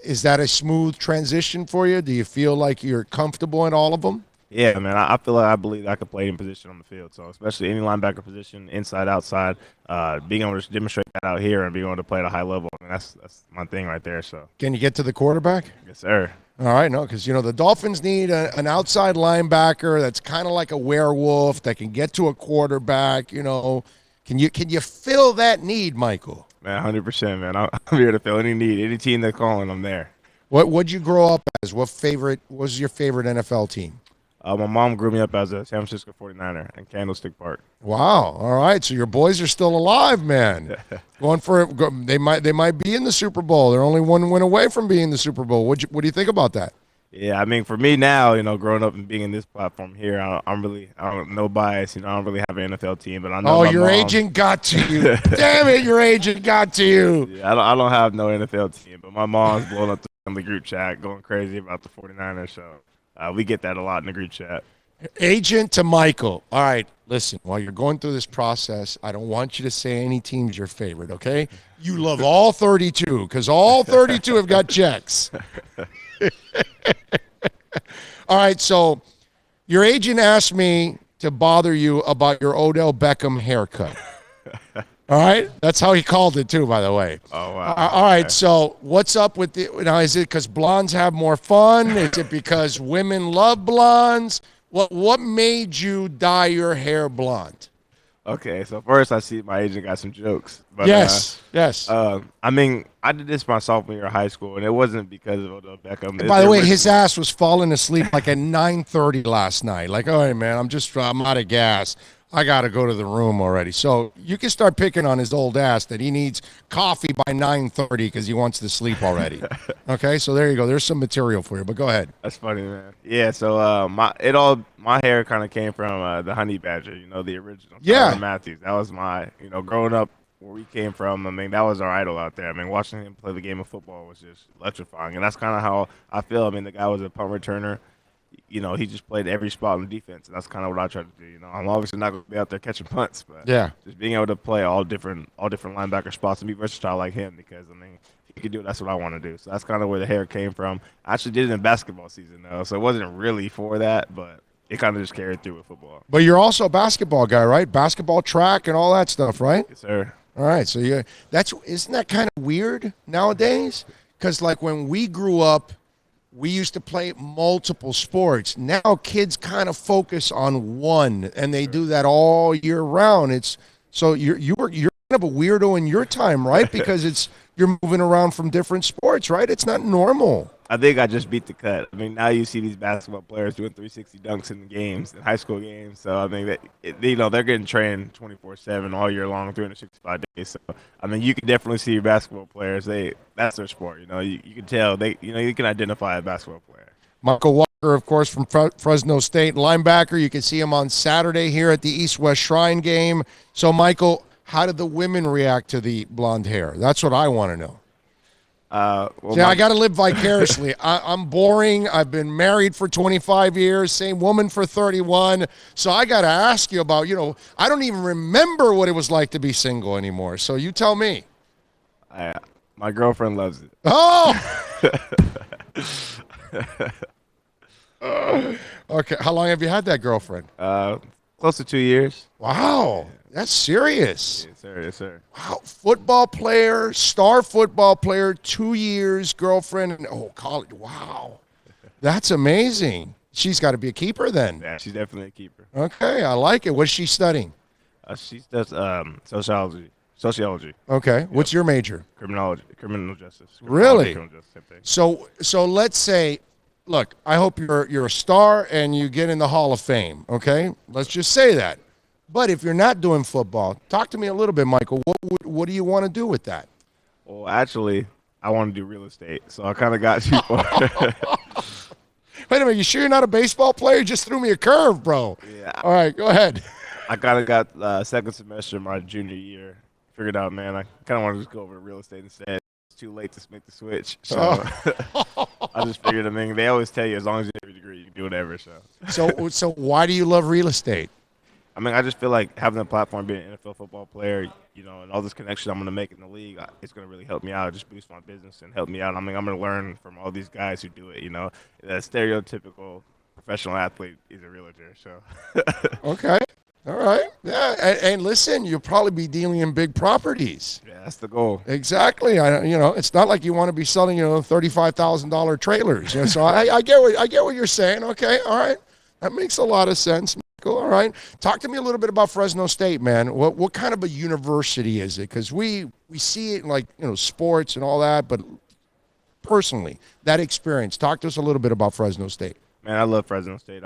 is that a smooth transition for you? Do you feel like you're comfortable in all of them? Yeah, man, I feel like I believe I could play any position on the field. So especially any linebacker position, inside, outside, being able to demonstrate that out here and being able to play at a high level, I mean, that's my thing right there. So can you get to the quarterback? Yes, sir. All right, no, because, you know, the Dolphins need an outside linebacker that's kind of like a werewolf that can get to a quarterback, you know. Can you fill that need, Michael? Man, 100%, man. I'm here to fill any need. Any team they're calling, I'm there. What'd you grow up as? What was your favorite NFL team? My mom grew me up as a San Francisco 49er in Candlestick Park. Wow. All right. So your boys are still alive, man. They might be in the Super Bowl. They're only one win away from being in the Super Bowl. What do you think about that? Yeah, I mean, for me now, you know, growing up and being in this platform here, I don't no bias. You know, I don't really have an NFL team, but I know. Oh, your agent got to you. Damn it, your agent got to you. Yeah, I don't have no NFL team, but my mom's blowing up the family group chat, going crazy about the 49ers. So we get that a lot in the group chat. Agent to Michael. All right, listen, while you're going through this process, I don't want you to say any team's your favorite, okay? You love all 32 because all 32 have got checks. All right, so your agent asked me to bother you about your Odell Beckham haircut. All right? That's how he called it, too, by the way. Oh, wow. All right, so what's up with now, is it because blondes have more fun? Is it because women love blondes? What made you dye your hair blonde? Okay, so first I see my agent got some jokes. But, yes. I mean, I did this my sophomore year of high school, and it wasn't because of Odell Beckham. And by the way, his ass was falling asleep like at 9:30 last night. Like, all right, man, I'm out of gas. I got to go to the room already. So you can start picking on his old ass that he needs coffee by 9:30 because he wants to sleep already. Okay, so there you go. There's some material for you, but go ahead. That's funny, man. Yeah, so my hair kind of came from the Honey Badger, you know, the original. Yeah. Tyrann Mathieu. That was my, you know, growing up where we came from. I mean, that was our idol out there. I mean, watching him play the game of football was just electrifying, and that's kind of how I feel. I mean, the guy was a punt returner. You know, he just played every spot on the defense, and that's kind of what I try to do. You know, I'm obviously not going to be out there catching punts, but just being able to play all different linebacker spots and be versatile like him, because I mean, if he can do it, that's what I want to do. So that's kind of where the hair came from. I actually did it in basketball season though, so it wasn't really for that, but it kind of just carried through with football. But you're also a basketball guy, right? Basketball, track, and all that stuff, right? Yes, sir. All right, so isn't that kind of weird nowadays? Because like when we grew up, we used to play multiple sports. Now kids kind of focus on one, and they do that all year round. It's so you're kind of a weirdo in your time, right? Because you're moving around from different sports, right? It's not normal. I think I just beat the cut. I mean, now you see these basketball players doing 360 dunks in the games, in high school games. So I think that you know, they're getting trained 24/7 all year long, 365 days. So I mean, you can definitely see your basketball players. That's their sport. You know, you can tell you can identify a basketball player. Michael of course, from Fresno State, linebacker. You can see him on Saturday here at the East-West Shrine game. So, Michael, how did the women react to the blonde hair? That's what I want to know. I got to live vicariously. I'm boring. I've been married for 25 years, same woman for 31. So I got to ask you about, I don't even remember what it was like to be single anymore. So you tell me. My girlfriend loves it. Oh! Okay. How long have you had that girlfriend? Close to 2 years. Wow. That's serious. Yes, sir. Yes, sir. Wow. Football player, star football player, 2 years, girlfriend, and college. Wow. That's amazing. She's got to be a keeper then. Yeah, she's definitely a keeper. Okay. I like it. What's she studying? She does sociology. Okay. Yep. What's your major? Criminal justice. Really? Criminal justice, same thing. So let's say, look, I hope you're a star and you get in the Hall of Fame, okay? Let's just say that. But if you're not doing football, talk to me a little bit, Michael. What do you want to do with that? Well, actually, I want to do real estate, so I kind of got you. Wait a minute, you sure you're not a baseball player? You just threw me a curve, bro. Yeah. All right, go ahead. I kind of got second semester my junior year. Figured out, man, I kind of want to just go over to real estate instead. It's too late to make the switch. So I just figured, they always tell you as long as you have a degree, you can do whatever. So why do you love real estate? I just feel like having a platform, being an NFL football player, and all this connection I'm going to make in the league, it's going to really help me out, just boost my business and help me out. I'm going to learn from all these guys who do it, That stereotypical professional athlete is a realtor, so. Okay. All right. Yeah. And listen, you'll probably be dealing in big properties. Yeah, that's the goal. Exactly. It's not like you want to be selling, $35,000 trailers. So I get what you're saying. Okay. All right. That makes a lot of sense. All right. Talk to me a little bit about Fresno State, man. What kind of a university is it? Because we see it in, like, sports and all that, but personally, that experience. Talk to us a little bit about Fresno State. Man, I love Fresno State.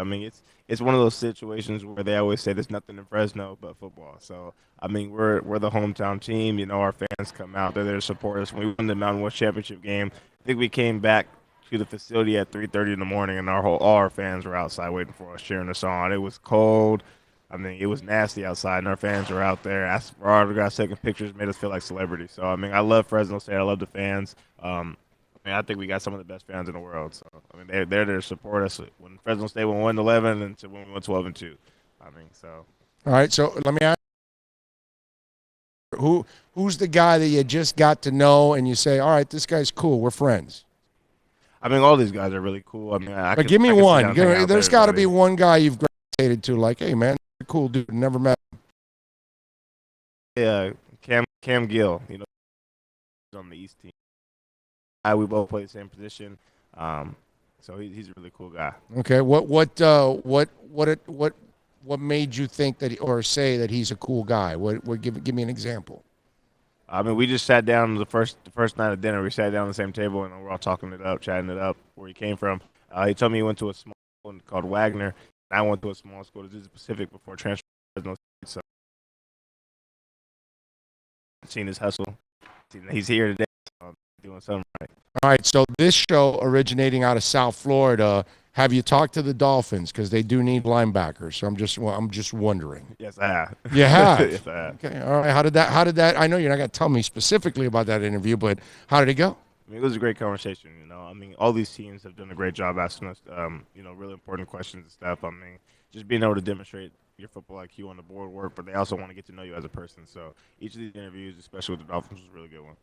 It's one of those situations where they always say there's nothing in Fresno but football. So, we're the hometown team. Our fans come out. They're there to support us. When we won the Mountain West Championship game, I think we came back to the facility at 3:30 in the morning, and all our fans were outside waiting for us, cheering us on. It was cold. It was nasty outside, and our fans were out there, asked for autographs, taking pictures, made us feel like celebrities. So, I love Fresno State. I love the fans. I think we got some of the best fans in the world. So, they're there to support us when Fresno State won 1-11 and when we went 12-2. So. All right, so let me ask who's the guy that you just got to know and you say, all right, this guy's cool, we're friends? All these guys are really cool. But give me one. There's got to be one guy you've gravitated to, like, hey, man, cool dude, never met him. Yeah, Cam Gill, on the East team. We both play the same position, so he's a really cool guy. Okay, what made you think that or say that he's a cool guy? Give me an example. We just sat down the first night of dinner. We sat down on the same table and we're all talking it up, chatting it up, where he came from. He told me he went to a small school called Wagner. And I went to a small school to the Pacific before transferring to Fresno State. So, seen his hustle. He's here today. Doing something right. All right, so this show originating out of South Florida, have you talked to the Dolphins? Because they do need linebackers. So I'm just wondering. Yes, I have. You have? Yes, I have. Okay, all right. How did that? I know you're not going to tell me specifically about that interview, but how did it go? It was a great conversation. All these teams have done a great job asking us, really important questions and stuff. Just being able to demonstrate your football IQ on the board work, but they also want to get to know you as a person. So each of these interviews, especially with the Dolphins, was a really good one.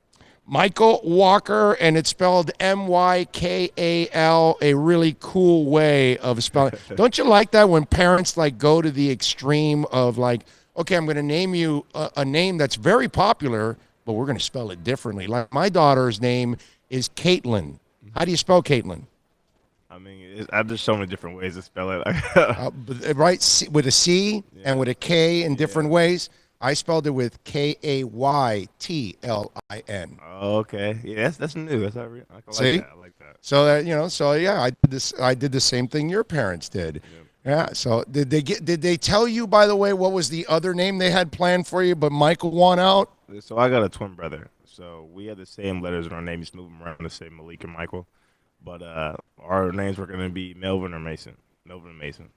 Michael Walker, and it's spelled Mykal, a really cool way of spelling. Don't you like that when parents go to the extreme of okay, I'm going to name you a name that's very popular, but we're going to spell it differently. Like my daughter's name is Caitlin. How do you spell Caitlin? There's so many different ways to spell it. Right, with a C and with a K in different ways. I spelled it with Kaytlin. Oh, okay. Yeah, that's new. That's not real. I like that. So that I did the same thing your parents did. Yeah. So did they tell you, by the way, what was the other name they had planned for you, but Michael won out? So I got a twin brother. So we had the same letters in our name. Just move them around to say Malik and Michael. but our names were going to be Melvin or Mason. Melvin and Mason.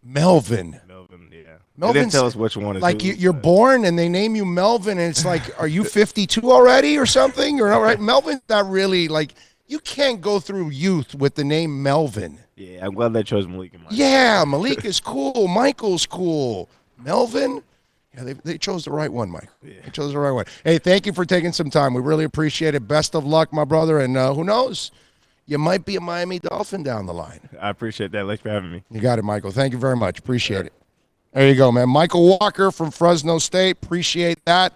Melvin. Melvin, yeah. They Melvin's, didn't tell us which one. Like you're born and they name you Melvin, and it's like, are you 52 already or something? Or all right, Melvin's not really like, you can't go through youth with the name Melvin. Yeah, I'm glad they chose Malik and Mike. Yeah, Malik is cool. Michael's cool. Melvin? Yeah, they chose the right one, Mike. Yeah. They chose the right one. Hey, thank you for taking some time. We really appreciate it. Best of luck, my brother. And who knows? You might be a Miami Dolphin down the line. I appreciate that. Thanks for having me. You got it, Michael. Thank you very much. Appreciate it. There you go, man. Michael Walker from Fresno State. Appreciate that.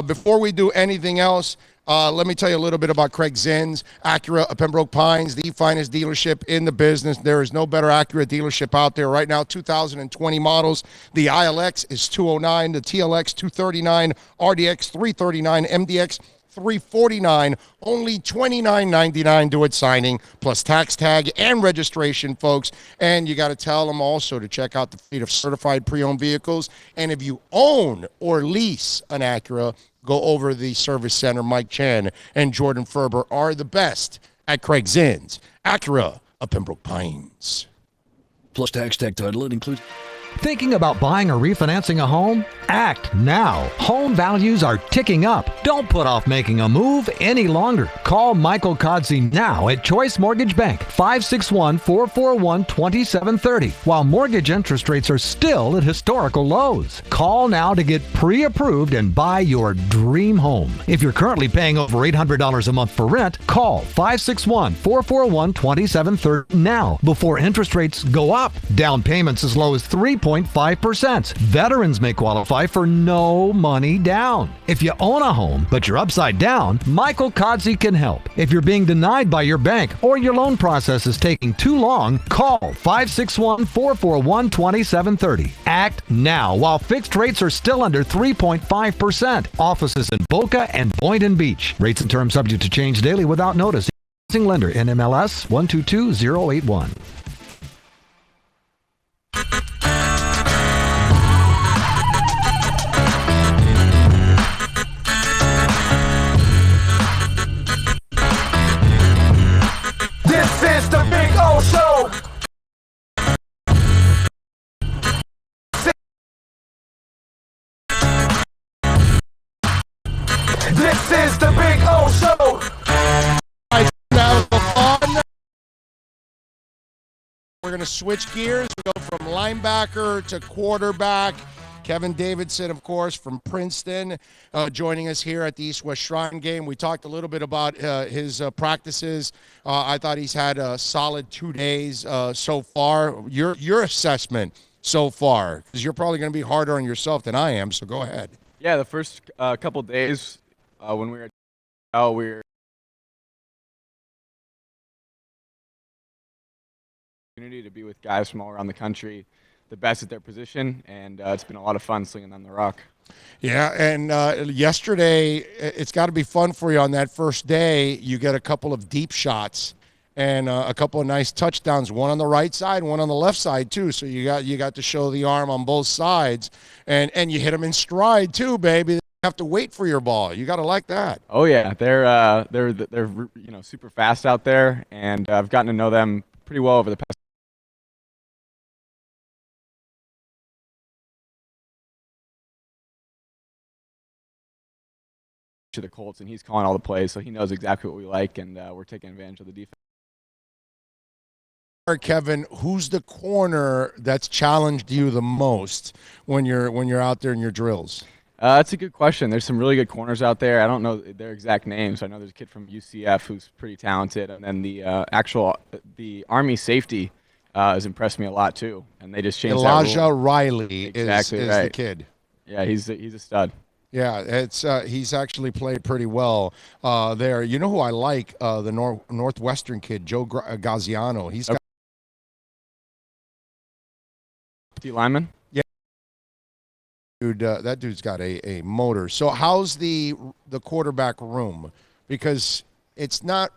Before we do anything else, let me tell you a little bit about Craig Zins, Acura of Pembroke Pines, the finest dealership in the business. There is no better Acura dealership out there right now. 2020 models. The ILX is 209, the TLX 239, RDX 339, MDX 349, only $29.99 do it signing, plus tax tag and registration, folks. And you got to tell them also to check out the fleet of certified pre-owned vehicles. And if you own or lease an Acura, go over the service center. Mike Chan and Jordan Ferber are the best at Craig Zins, Acura of Pembroke Pines. Plus tax, tag title, it includes... Thinking about buying or refinancing a home? Act now. Home values are ticking up. Don't put off making a move any longer. Call Michael Kodsey now at Choice Mortgage Bank, 561-441-2730, while mortgage interest rates are still at historical lows. Call now to get pre-approved and buy your dream home. If you're currently paying over $800 a month for rent, call 561-441-2730 now before interest rates go up. Down payments as low as 3.5%. Veterans may qualify for no money down. If you own a home, but you're upside down, Michael Kodsey can help. If you're being denied by your bank or your loan process is taking too long, call 561-441-2730. Act now while fixed rates are still under 3.5%. Offices in Boca and Boynton Beach. Rates and terms subject to change daily without notice. Lender NMLS 122081. This is the Big O Show. This is the Big O Show. We're going to switch gears. We go from linebacker to quarterback. Kevin Davidson, of course, from Princeton, joining us here at the East-West Shrine game. We talked a little bit about his practices. I thought he's had a solid 2 days so far. Your assessment so far, because you're probably going to be harder on yourself than I am, so go ahead. Yeah, the first couple days when we were opportunity to be with guys from all around the country, the best at their position, and it's been a lot of fun slinging on the rock. Yeah, and yesterday, it's got to be fun for you on that first day. You get a couple of deep shots and a couple of nice touchdowns, one on the right side, one on the left side too. So you got to show the arm on both sides, and you hit them in stride too, baby. You have to wait for your ball. You got to like that. Oh yeah, they're super fast out there, and I've gotten to know them pretty well over the past. To the Colts, and he's calling all the plays, so he knows exactly what we like, and we're taking advantage of the defense. Kevin, who's the corner that's challenged you the most when you're out there in your drills? That's a good question. There's some really good corners out there. I don't know their exact names. I know there's a kid from UCF who's pretty talented, and then the Army safety has impressed me a lot too. And they just changed Elijah Riley exactly is right. the kid. Yeah, he's a stud. Yeah, it's he's actually played pretty well there. You know who I like? The Northwestern kid, Joe Gaziano. He's got D lineman. Yeah, dude, that dude's got a motor. So how's the quarterback room? Because it's a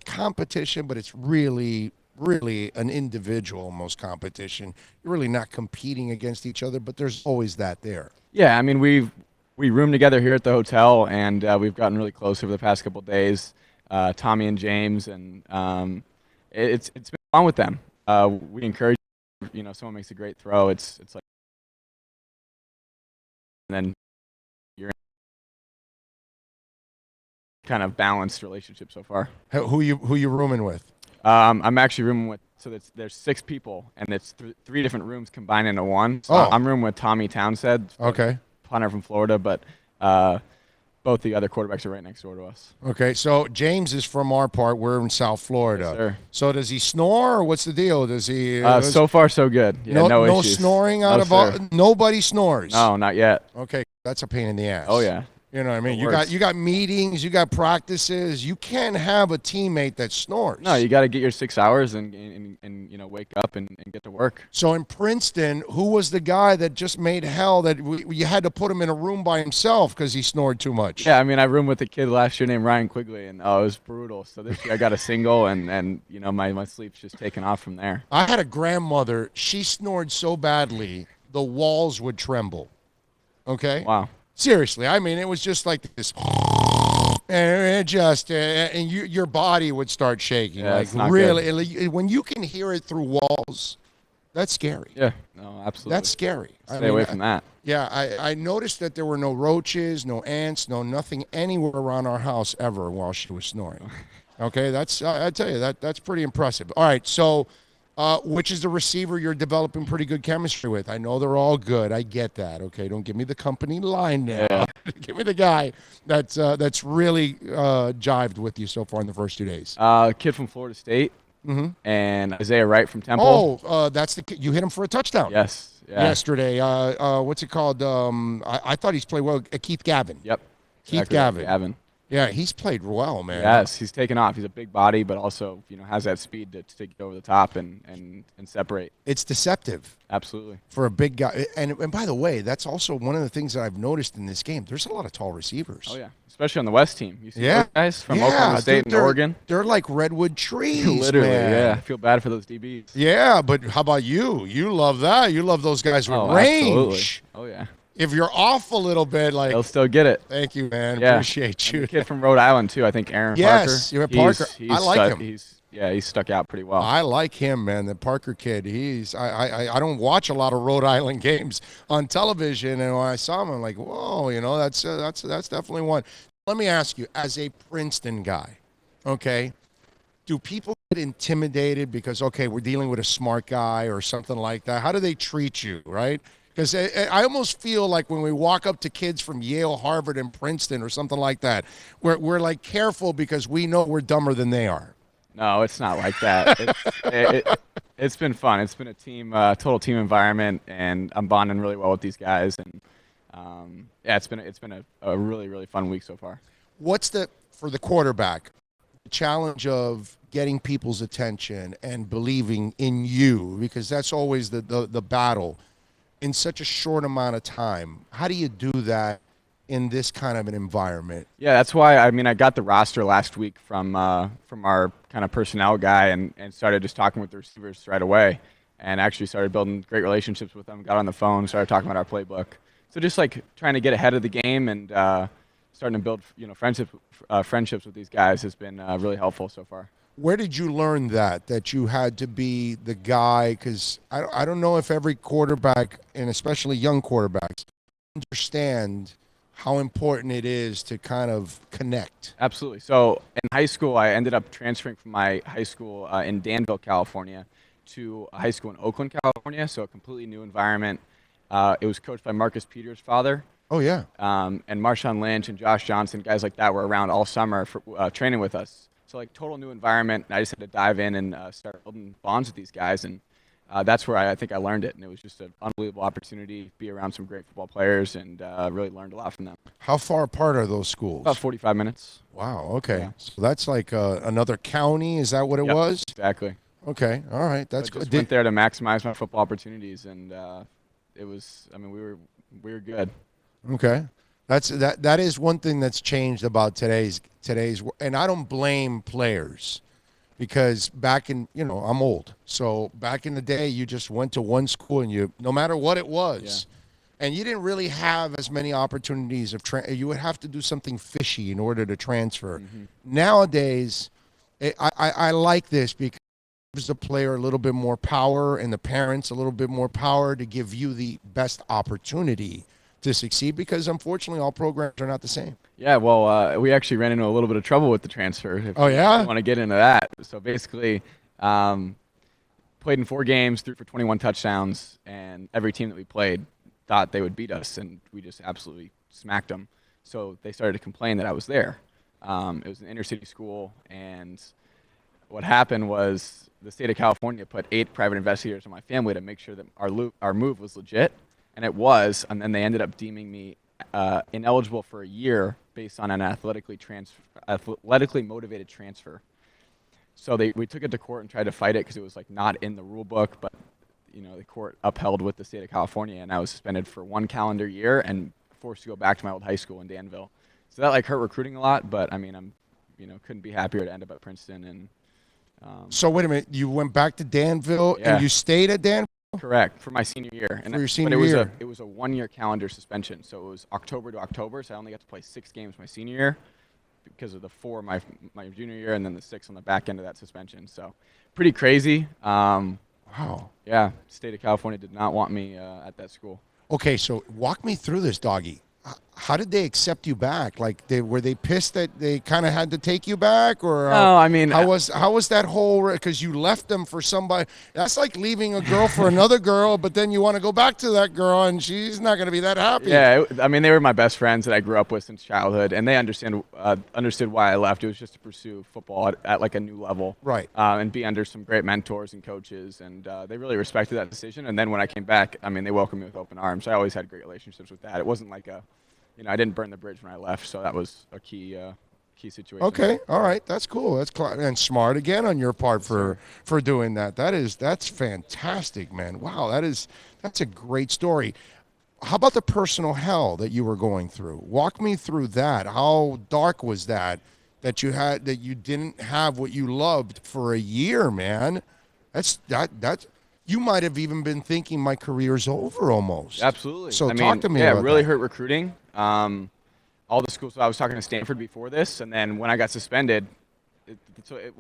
competition, but it's really an individual almost competition. You're really not competing against each other, but there's always that there. Yeah, I mean we room together here at the hotel, and we've gotten really close over the past couple of days. Tommy and James, and It's been fun with them. We encourage, someone makes a great throw. It's like, and then you're in kind of balanced relationship so far. Who you rooming with? I'm actually rooming with, so there's 6 people, and it's 3 different rooms combined into one. So I'm rooming with Tommy Townsend, punter from Florida, but both the other quarterbacks are right next door to us. Okay, so James is from our part. We're in South Florida. Yes, sir. So does he snore, or what's the deal? Does he? So far, so good. Yeah, no issues. Snoring out of nobody snores. No, not yet. Okay, that's a pain in the ass. Oh yeah. You know what I mean? You got meetings, you got practices. You can't have a teammate that snores. No, you got to get your 6 hours and wake up and get to work. So in Princeton, who was the guy that just made hell that you had to put him in a room by himself because he snored too much? Yeah, I mean, I roomed with a kid last year named Ryan Quigley, and it was brutal. So this year I got a single, and my sleep's just taken off from there. I had a grandmother. She snored so badly the walls would tremble. Okay. Wow. Seriously, I mean, it was just like this, and your body would start shaking. Yeah, like it's not really, good. when you can hear it through walls, that's scary. Yeah, no, absolutely. That's scary. Stay away from that. Yeah, I noticed that there were no roaches, no ants, nothing anywhere around our house ever while she was snoring. Okay, I tell you that's pretty impressive. All right, so. Which is the receiver you're developing pretty good chemistry with? I know they're all good. I get that. Okay, don't give me the company line now. Yeah. Give me the guy that's really jived with you so far in the first 2 days. Kid from Florida State, and Isaiah Wright from Temple. Oh, that's the kid. You hit him for a touchdown. Yes. Yeah. Yesterday. What's it called? I thought he's played well. Keith Gavin. Yep. Keith Gavin. Yeah, he's played well, man. Yes, he's taken off. He's a big body, but also has that speed to take it over the top and separate. It's deceptive. Absolutely. For a big guy. And by the way, that's also one of the things that I've noticed in this game. There's a lot of tall receivers. Oh, yeah. Especially on the West team. You see those guys from Oklahoma State and Oregon? They're like redwood trees, Literally, man. yeah. I feel bad for those DBs. Yeah, but how about you? You love that. You love those guys with range. Absolutely. Oh, yeah. If you're off a little bit, like they'll still get it. Thank you, man. Yeah. Appreciate you. And the kid from Rhode Island too. I think Aaron Parker. Yes, you're Parker. I like him. He's stuck out pretty well. I like him, man. The Parker kid. I don't watch a lot of Rhode Island games on television, and when I saw him, I'm like, whoa, that's definitely one. Let me ask you, as a Princeton guy, okay, do people get intimidated because we're dealing with a smart guy or something like that? How do they treat you, right? Because I almost feel like when we walk up to kids from Yale, Harvard, and Princeton or something like that, we're like careful because we know we're dumber than they are. No, it's not like that. It's been fun. It's been a total team environment, and I'm bonding really well with these guys. And it's been a really, really fun week so far. What's for the quarterback, the challenge of getting people's attention and believing in you, because that's always the battle. In such a short amount of time, how do you do that in this kind of an environment? Yeah, that's why I got the roster last week from our kind of personnel guy and started just talking with the receivers right away, and actually started building great relationships with them. Got on the phone, started talking about our playbook. So just like trying to get ahead of the game and starting to build friendships with these guys has been really helpful so far. Where did you learn that you had to be the guy? Because I don't know if every quarterback, and especially young quarterbacks, understand how important it is to kind of connect. Absolutely. So in high school, I ended up transferring from my high school in Danville, California, to a high school in Oakland, California. So a completely new environment. It was coached by Marcus Peters' father. Oh, yeah. And Marshawn Lynch and Josh Johnson, guys like that, were around all summer for training with us. So like total new environment. I just had to dive in and start building bonds with these guys, and that's where I think I learned it. And it was just an unbelievable opportunity to be around some great football players, and really learned a lot from them. How far apart are those schools? About 45 minutes. Wow. Okay. Yeah. So that's like another county. Is that what it was? Exactly. Okay. All right. That's good. I good. went there to maximize my football opportunities, and it was. I mean, we were good. Okay. That is one thing that's changed about today's, and I don't blame players, because back in, I'm old. So back in the day, you just went to one school and no matter what it was, and you didn't really have as many opportunities you would have to do something fishy in order to transfer. Mm-hmm. Nowadays, I like this because gives the player a little bit more power and the parents a little bit more power to give you the best opportunity to succeed? Because unfortunately, all programs are not the same. Yeah, well, we actually ran into a little bit of trouble with the transfer. If Oh, yeah? you want to get into that. So basically, played in 4 games, threw for 21 touchdowns, and every team that we played thought they would beat us, and we just absolutely smacked them. So they started to complain that I was there. It was an inner city school, and what happened was the state of California put 8 private investigators on my family to make sure that our move was legit, and it was. And then they ended up deeming me ineligible for a year based on an athletically motivated transfer. So we took it to court and tried to fight it because it was like not in the rule book, but the court upheld with the state of California, and I was suspended for 1 calendar year and forced to go back to my old high school in Danville. So that hurt recruiting a lot, but I mean, I'm couldn't be happier to end up at Princeton. And so wait a minute, you went back to Danville and you stayed at Danville? Correct, for my senior year. For your senior year. It was a 1-year calendar suspension, so it was October to October. So I only got to play 6 games my senior year because of the 4 my junior year, and then the 6 on the back end of that suspension. So pretty crazy. Wow. Yeah, state of California did not want me at that school. Okay, so walk me through this, Doggy. How did they accept you back? Like, were they pissed that they kind of had to take you back, or no? I mean, how was that whole? Because you left them for somebody. That's like leaving a girl for another girl, but then you want to go back to that girl, and she's not going to be that happy. Yeah, I mean, they were my best friends that I grew up with since childhood, and they understood why I left. It was just to pursue football at like a new level, right? And be under some great mentors and coaches, and they really respected that decision. And then when I came back, I mean, they welcomed me with open arms. I always had great relationships with that. It wasn't like I didn't burn the bridge when I left, so that was a key situation. Okay, all right, that's cool. That's and smart again on your part for doing that. That's fantastic, man. Wow, that's a great story. How about the personal hell that you were going through? Walk me through that. How dark was that you didn't have what you loved for a year, man? That's you might have even been thinking my career's over almost. Absolutely. So talk to me about that. Yeah, it really hurt recruiting. All the schools, so I was talking to Stanford before this, and then when I got suspended,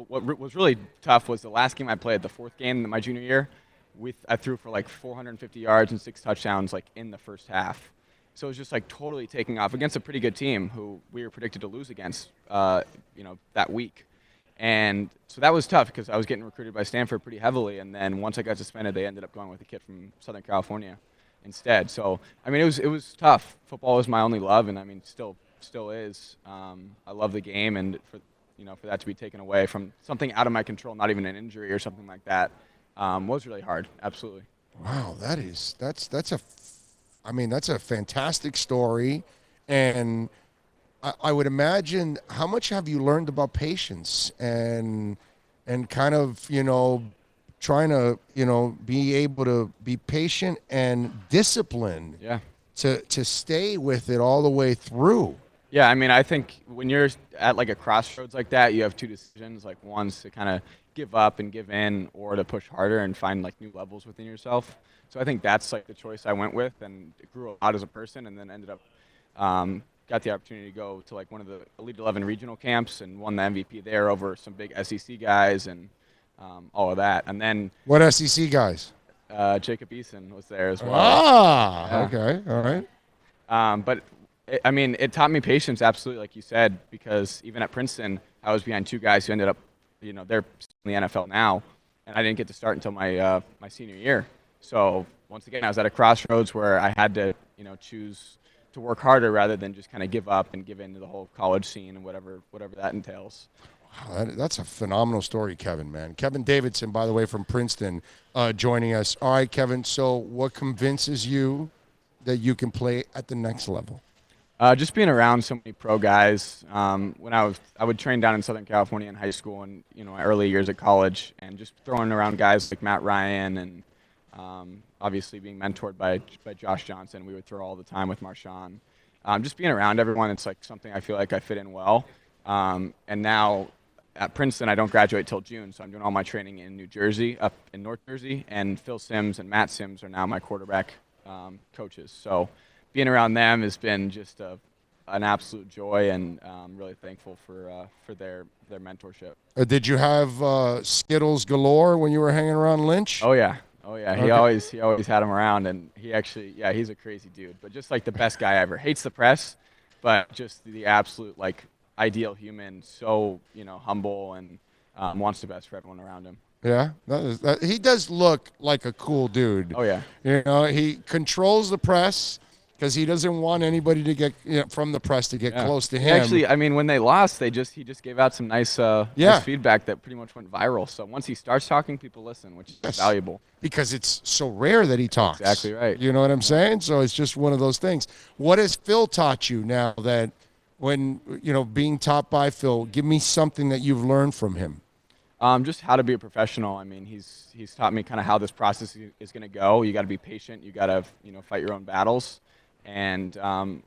what was really tough was the last game I played, the 4th game my junior year, I threw for like 450 yards and 6 touchdowns like in the first half. So it was just like totally taking off against a pretty good team who we were predicted to lose against, that week. And so that was tough because I was getting recruited by Stanford pretty heavily, and then once I got suspended, they ended up going with a kid from Southern California instead. So I mean, it was tough. Football was my only love, and I mean, still is. I love the game, and for that to be taken away from something out of my control, not even an injury or something like that, was really hard. Absolutely. Wow, that's a fantastic story, and I would imagine, how much have you learned about patience and kind of, trying to, be able to be patient and disciplined to stay with it all the way through? Yeah, I mean, I think when you're at like a crossroads like that, you have 2 decisions. Like, one's to kind of give up and give in, or to push harder and find like new levels within yourself. So I think that's like the choice I went with, and it grew a lot as a person, and then ended up got the opportunity to go to like one of the Elite 11 regional camps and won the MVP there over some big SEC guys and all of that. And then what SEC guys? Jacob Eason was there as well. Okay, all right. But it taught me patience, absolutely, like you said, because even at Princeton, I was behind 2 guys who ended up, they're in the NFL now, and I didn't get to start until my senior year. So once again, I was at a crossroads where I had to, choose to work harder rather than just kind of give up and give in to the whole college scene and whatever that entails. Wow, that's a phenomenal story, Kevin, man. Kevin Davidson, by the way, from Princeton, joining us. All right, Kevin, so what convinces you that you can play at the next level? Just being around so many pro guys. When I would train down in Southern California in high school and, my early years at college, and just throwing around guys like Matt Ryan and obviously being mentored by Josh Johnson. We would throw all the time with Marshawn. Just being around everyone, it's like something I feel like I fit in well. And now at Princeton, I don't graduate till June, so I'm doing all my training in New Jersey, up in North Jersey, and Phil Simms and Matt Simms are now my quarterback coaches. So being around them has been just a an absolute joy, and I'm really thankful for their mentorship. Did you have Skittles galore when you were hanging around Lynch? Oh yeah. He Okay. always had him around, and he actually, he's a crazy dude, but just like the best guy ever. Hates the press, but just the absolute like ideal human. So humble and wants the best for everyone around him. Yeah, he does look like a cool dude. Oh yeah. He controls the press because he doesn't want anybody to get from the press to get close to him. Actually, I mean, when they lost, he just gave out some nice feedback that pretty much went viral. So once he starts talking, people listen, which is valuable. Because it's so rare that he talks. Exactly right. You know what I'm saying? So it's just one of those things. What has Phil taught you now that when, being taught by Phil, give me something that you've learned from him? Just how to be a professional. I mean, he's taught me kind of how this process is going to go. You got to be patient. You got to, fight your own battles and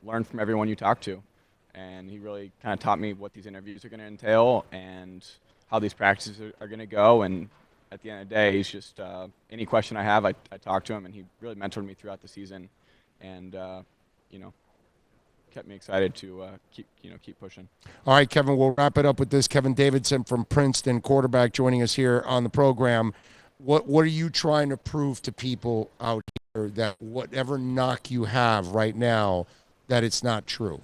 learn from everyone you talk to. And he really kind of taught me what these interviews are going to entail and how these practices are going to go. And at the end of the day, he's just any question I have, I talk to him, and he really mentored me throughout the season, and kept me excited to keep pushing. All right, Kevin, we'll wrap it up with this. Kevin Davidson from Princeton, quarterback, joining us here on the program. What are you trying to prove to people out here that whatever knock you have right now, that it's not true?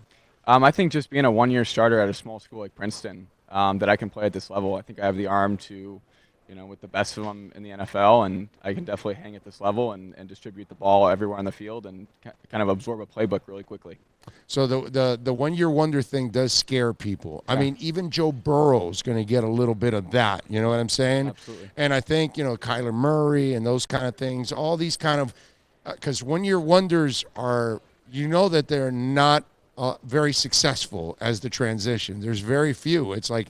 I think just being a one-year starter at a small school like Princeton, that I can play at this level. I think I have the arm to, with the best of them in the NFL, and I can definitely hang at this level and distribute the ball everywhere on the field and kind of absorb a playbook really quickly. So the one-year wonder thing does scare people. Yeah. I mean, even Joe Burrow's going to get a little bit of that. You know what I'm saying? Absolutely. And I think, Kyler Murray and those kind of things, all these kind of because one-year wonders are, that they're not very successful as the transition. There's very few. It's like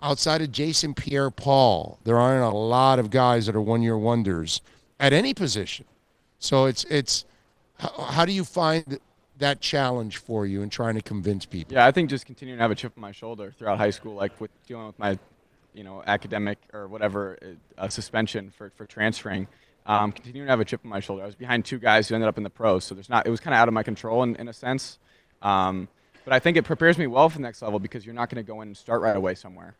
outside of Jason Pierre-Paul, there aren't a lot of guys that are one-year wonders at any position. So it's how do you find that challenge for you in trying to convince people? Yeah, I think just continuing to have a chip on my shoulder throughout high school, like with dealing with my, academic or whatever suspension for transferring. Continuing to have a chip on my shoulder. I was behind two guys who ended up in the pros, so it was kind of out of my control in a sense. But I think it prepares me well for the next level because you're not going to go in and start right away somewhere,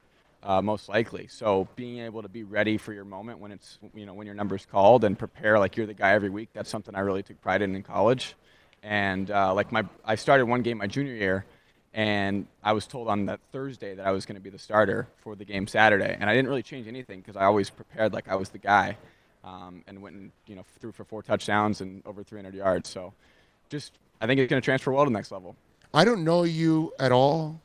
most likely. So being able to be ready for your moment when it's, when your number's called and prepare like you're the guy every week, that's something I really took pride in college. And I started one game my junior year, and I was told on that Thursday that I was going to be the starter for the game Saturday. And I didn't really change anything because I always prepared like I was the guy, and went and threw for 4 touchdowns and over 300 yards. So I think it's going to transfer well to the next level. I don't know you at all,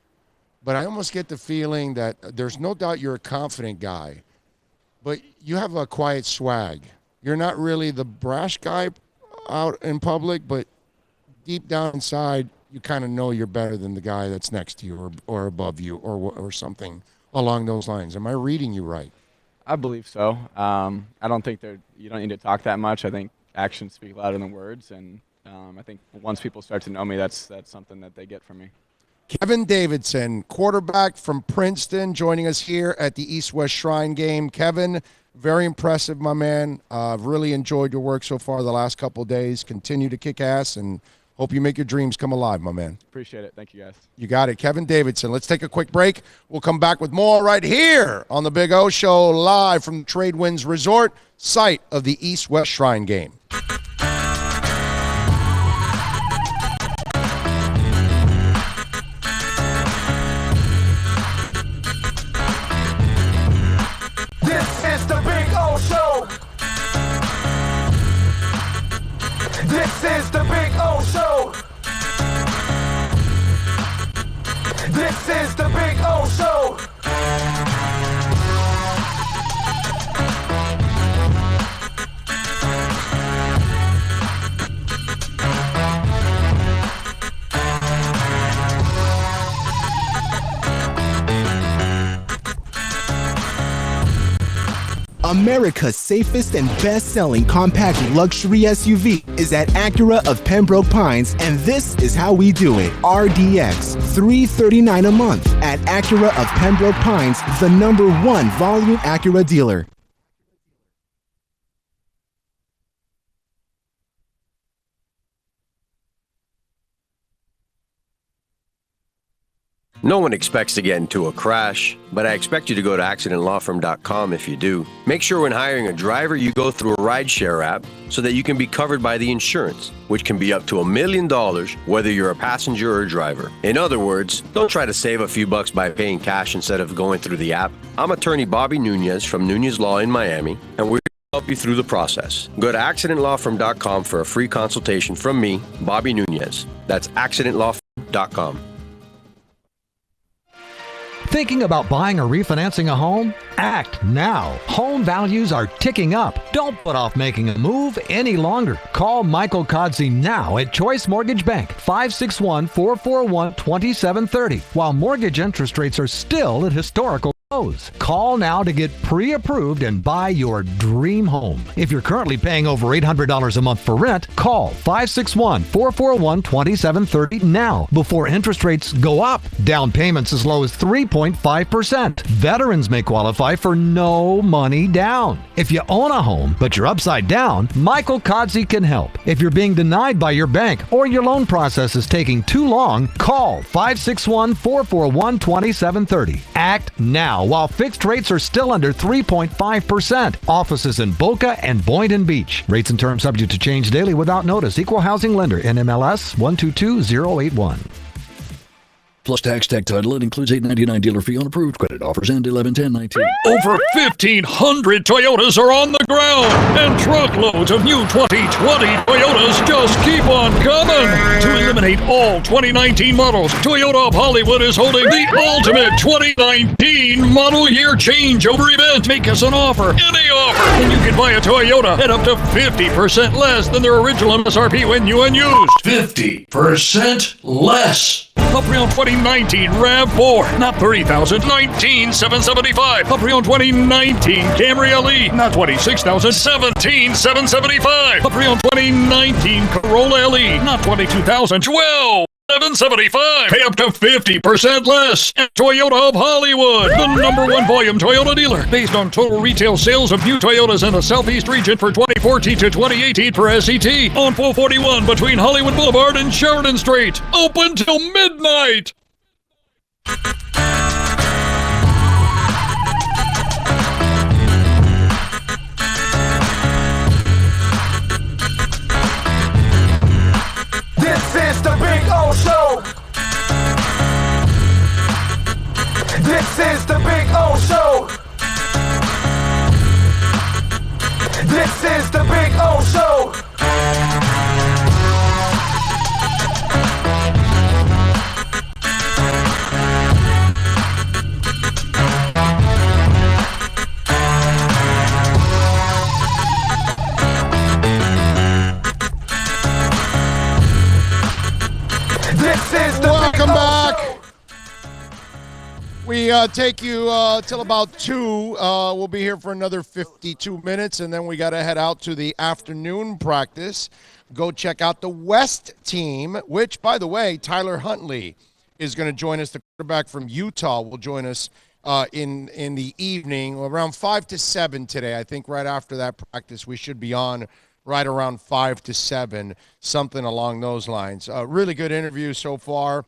but I almost get the feeling that there's no doubt you're a confident guy, but you have a quiet swag. You're not really the brash guy out in public, but deep down inside, you kind of know you're better than the guy that's next to you or above you or something along those lines. Am I reading you right? I believe so. I don't think you don't need to talk that much. I think actions speak louder than words, and I think once people start to know me, that's something that they get from me. Kevin Davidson, quarterback from Princeton, joining us here at the East-West Shrine game. Kevin, very impressive, my man. I've really enjoyed your work so far the last couple of days. Continue to kick ass, and hope you make your dreams come alive, my man. Appreciate it. Thank you, guys. You got it. Kevin Davidson. Let's take a quick break. We'll come back with more right here on the Big O Show, live from Tradewinds Resort, site of the East-West Shrine game. This is the Big O Show. This is the Big O Show. This is the Big O Show. America's safest and best-selling compact luxury SUV is at Acura of Pembroke Pines, and this is how we do it. RDX, $339 a month at Acura of Pembroke Pines, the #1 volume Acura dealer. No one expects to get into a crash, but I expect you to go to accidentlawfirm.com if you do. Make sure when hiring a driver, you go through a rideshare app so that you can be covered by the insurance, which can be up to $1 million whether you're a passenger or a driver. In other words, don't try to save a few bucks by paying cash instead of going through the app. I'm attorney Bobby Nunez from Nunez Law in Miami, and we're help you through the process. Go to accidentlawfirm.com for a free consultation from me, Bobby Nunez. That's accidentlawfirm.com. Thinking about buying or refinancing a home? Act now. Home values are ticking up. Don't put off making a move any longer. Call Michael Kodsey now at Choice Mortgage Bank, 561-441-2730, while mortgage interest rates are still at historical lows. Call now to get pre-approved and buy your dream home. If you're currently paying over $800 a month for rent, call 561-441-2730 now before interest rates go up. Down payments as low as 3.5%. Veterans may qualify for no money down. If you own a home, but you're upside down, Michael Kodsey can help. If you're being denied by your bank or your loan process is taking too long, call 561-441-2730. Act now while fixed rates are still under 3.5%. Offices in Boca and Boynton Beach. Rates and terms subject to change daily without notice. Equal housing lender. NMLS 122081. Plus tax, tech title. It includes $8.99 dealer fee on approved credit. Offers end 11/10/19. Over 1,500 Toyotas are on the ground, and truckloads of new 2020 Toyotas just keep on coming. To eliminate all 2019 models, Toyota of Hollywood is holding the ultimate 2019 model year changeover event. Make us an offer, any offer, and you can buy a Toyota at up to 50% less than their original MSRP when new and used. 50% less. A pre-owned 2019 RAV4, not $30,000, $19,775. A pre-owned 2019 Camry LE, not $26,000, $17,775. A pre-owned 2019 Corolla LE, not $22,000, $12,775. Pay up to 50% less at Toyota of Hollywood, the #1 volume Toyota dealer, based on total retail sales of new Toyotas in the Southeast region for 2014 to 2018 per SET, on 441 between Hollywood Boulevard and Sheridan Street. Open till midnight. This is the Big O Show. This is the Big O Show. This is the Big O Show. Welcome back. We take you till about 2. We'll be here for another 52 minutes, and then we got to head out to the afternoon practice. Go check out the West team, which, by the way, Tyler Huntley is going to join us. The quarterback from Utah will join us in the evening, around 5 to 7 today. I think right after that practice, we should be on right around 5 to 7, something along those lines. Really good interview so far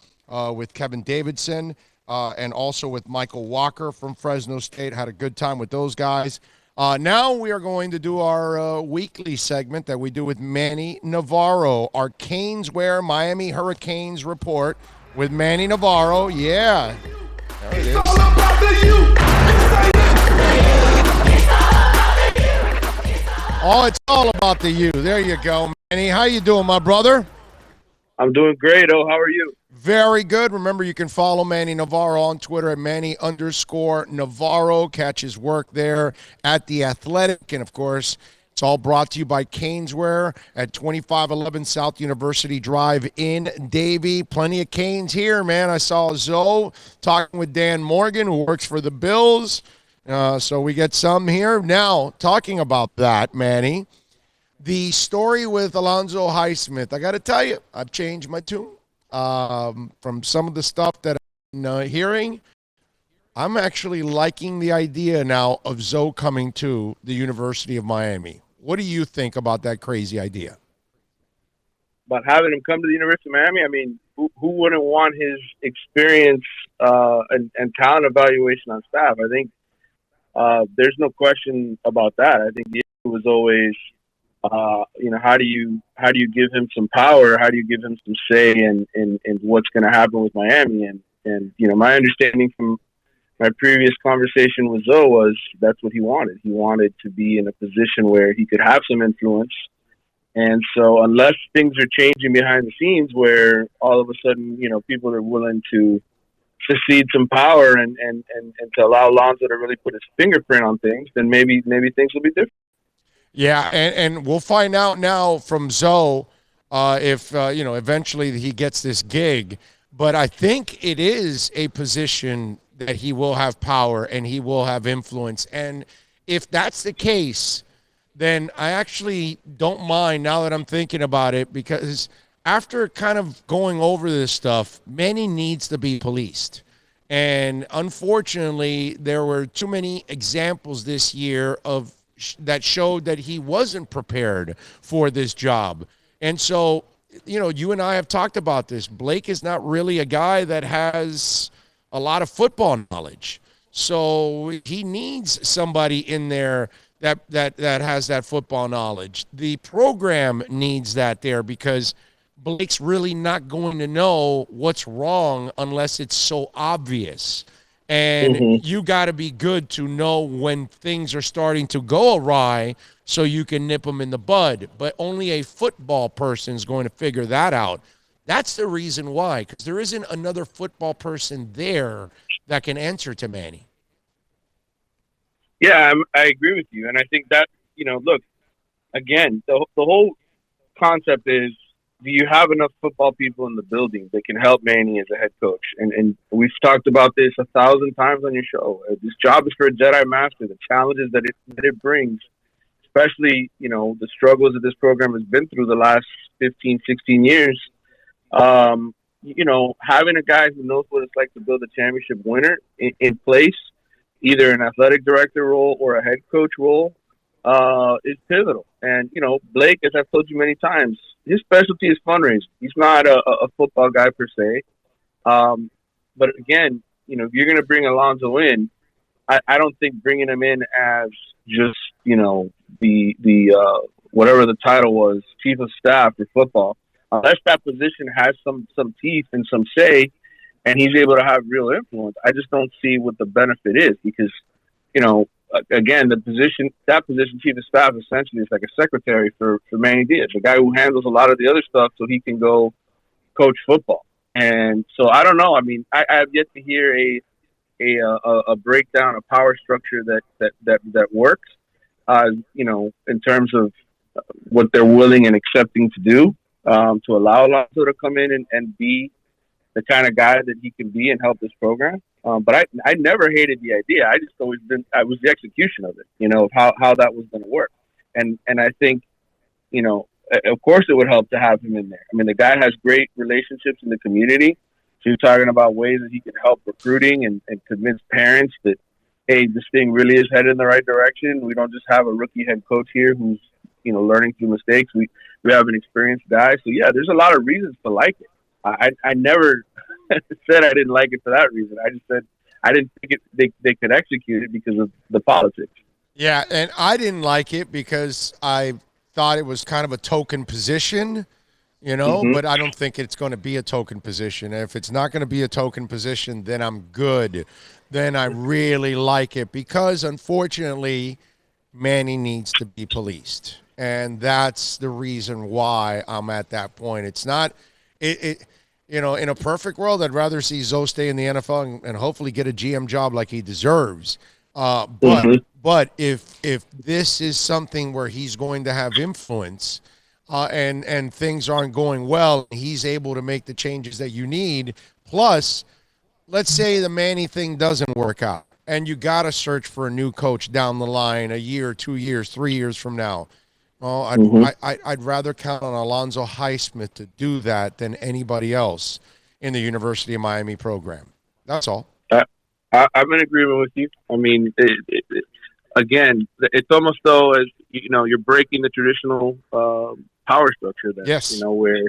with Kevin Davidson and also with Michael Walker from Fresno State. Had a good time with those guys. Now we are going to do our weekly segment that we do with Manny Navarro, our Caneswear Miami Hurricanes report with Manny Navarro. Yeah. There it is. It's all about the you. Oh, it's all about the you. There you go, Manny. How you doing, my brother? I'm doing great. Oh, how are you? Very good. Remember, you can follow Manny Navarro on Twitter at Manny_Navarro. Catch his work there at The Athletic. And, of course, it's all brought to you by Caneswear at 2511 South University Drive in Davie. Plenty of Canes here, man. I saw Zoe talking with Dan Morgan, who works for the Bills. So we get some here. Now, talking about that, Manny, the story with Alonzo Highsmith, I got to tell you, I've changed my tune. From some of the stuff that I'm hearing, I'm actually liking the idea now of Zoe coming to the University of Miami. What do you think about that crazy idea? About having him come to the University of Miami? I mean, who wouldn't want his experience and talent evaluation on staff? I think there's no question about that. I think the issue was always, how do you give him some power? How do you give him some say in what's going to happen with Miami? And my understanding from my previous conversation with Zoe was that's what he wanted. He wanted to be in a position where he could have some influence. And so unless things are changing behind the scenes where all of a sudden, people are willing to cede some power and to allow Alonso to really put his fingerprint on things, then maybe things will be different. Yeah, and we'll find out now from Zoe if eventually he gets this gig. But I think it is a position that he will have power and he will have influence. And if that's the case, then I actually don't mind now that I'm thinking about it, because after kind of going over this stuff, Manny needs to be policed. And unfortunately, there were too many examples this year that showed that he wasn't prepared for this job. And so, you and I have talked about this. Blake is not really a guy that has a lot of football knowledge. So he needs somebody in there that has that football knowledge. The program needs that there, because Blake's really not going to know what's wrong unless it's so obvious. And you got to be good to know when things are starting to go awry so you can nip them in the bud. But only a football person is going to figure that out. That's the reason why, because there isn't another football person there that can answer to Manny. Yeah, I agree with you. And I think that, look, again, the whole concept is, do you have enough football people in the building that can help Manny as a head coach? And we've talked about this 1,000 times on your show. This job is for a Jedi Master. The challenges that it brings, especially, the struggles that this program has been through the last 15, 16 years, having a guy who knows what it's like to build a championship winner in place, either an athletic director role or a head coach role, is pivotal. And, Blake, as I've told you many times, his specialty is fundraising. He's not a football guy per se. But again, if you're going to bring Alonso in, I don't think bringing him in as just, the whatever the title was, chief of staff for football, unless that position has some teeth and some say and he's able to have real influence, I just don't see what the benefit is, because, again, that position, chief of staff, essentially is like a secretary for Manny Diaz, a guy who handles a lot of the other stuff so he can go coach football. And so I don't know. I mean, I have yet to hear a breakdown, a power structure that works, in terms of what they're willing and accepting to do, to allow Alonso to come in and be the kind of guy that he can be and help this program. But I never hated the idea. I just always I was the execution of it, of how that was going to work. And I think, of course it would help to have him in there. I mean, the guy has great relationships in the community. So you're talking about ways that he can help recruiting and convince parents that, hey, this thing really is headed in the right direction. We don't just have a rookie head coach here who's, learning through mistakes. We have an experienced guy. So yeah, there's a lot of reasons to like it. I never said I didn't like it for that reason. I just said I didn't think they could execute it because of the politics. Yeah, and I didn't like it because I thought it was kind of a token position, but I don't think it's going to be a token position. And if it's not going to be a token position, then I'm good. Then I really like it, because unfortunately, Manny needs to be policed. And that's the reason why I'm at that point. It's not in a perfect world, I'd rather see Zoe stay in the NFL and hopefully get a GM job like he deserves. But if this is something where he's going to have influence, and things aren't going well, he's able to make the changes that you need. Plus, let's say the Manny thing doesn't work out, and you got to search for a new coach down the line, a year, 2 years, 3 years from now. Well, I'd rather count on Alonzo Highsmith to do that than anybody else in the University of Miami program. That's all. I'm in agreement with you. I mean, again, it's almost though as you're breaking the traditional power structure. That, yes. Where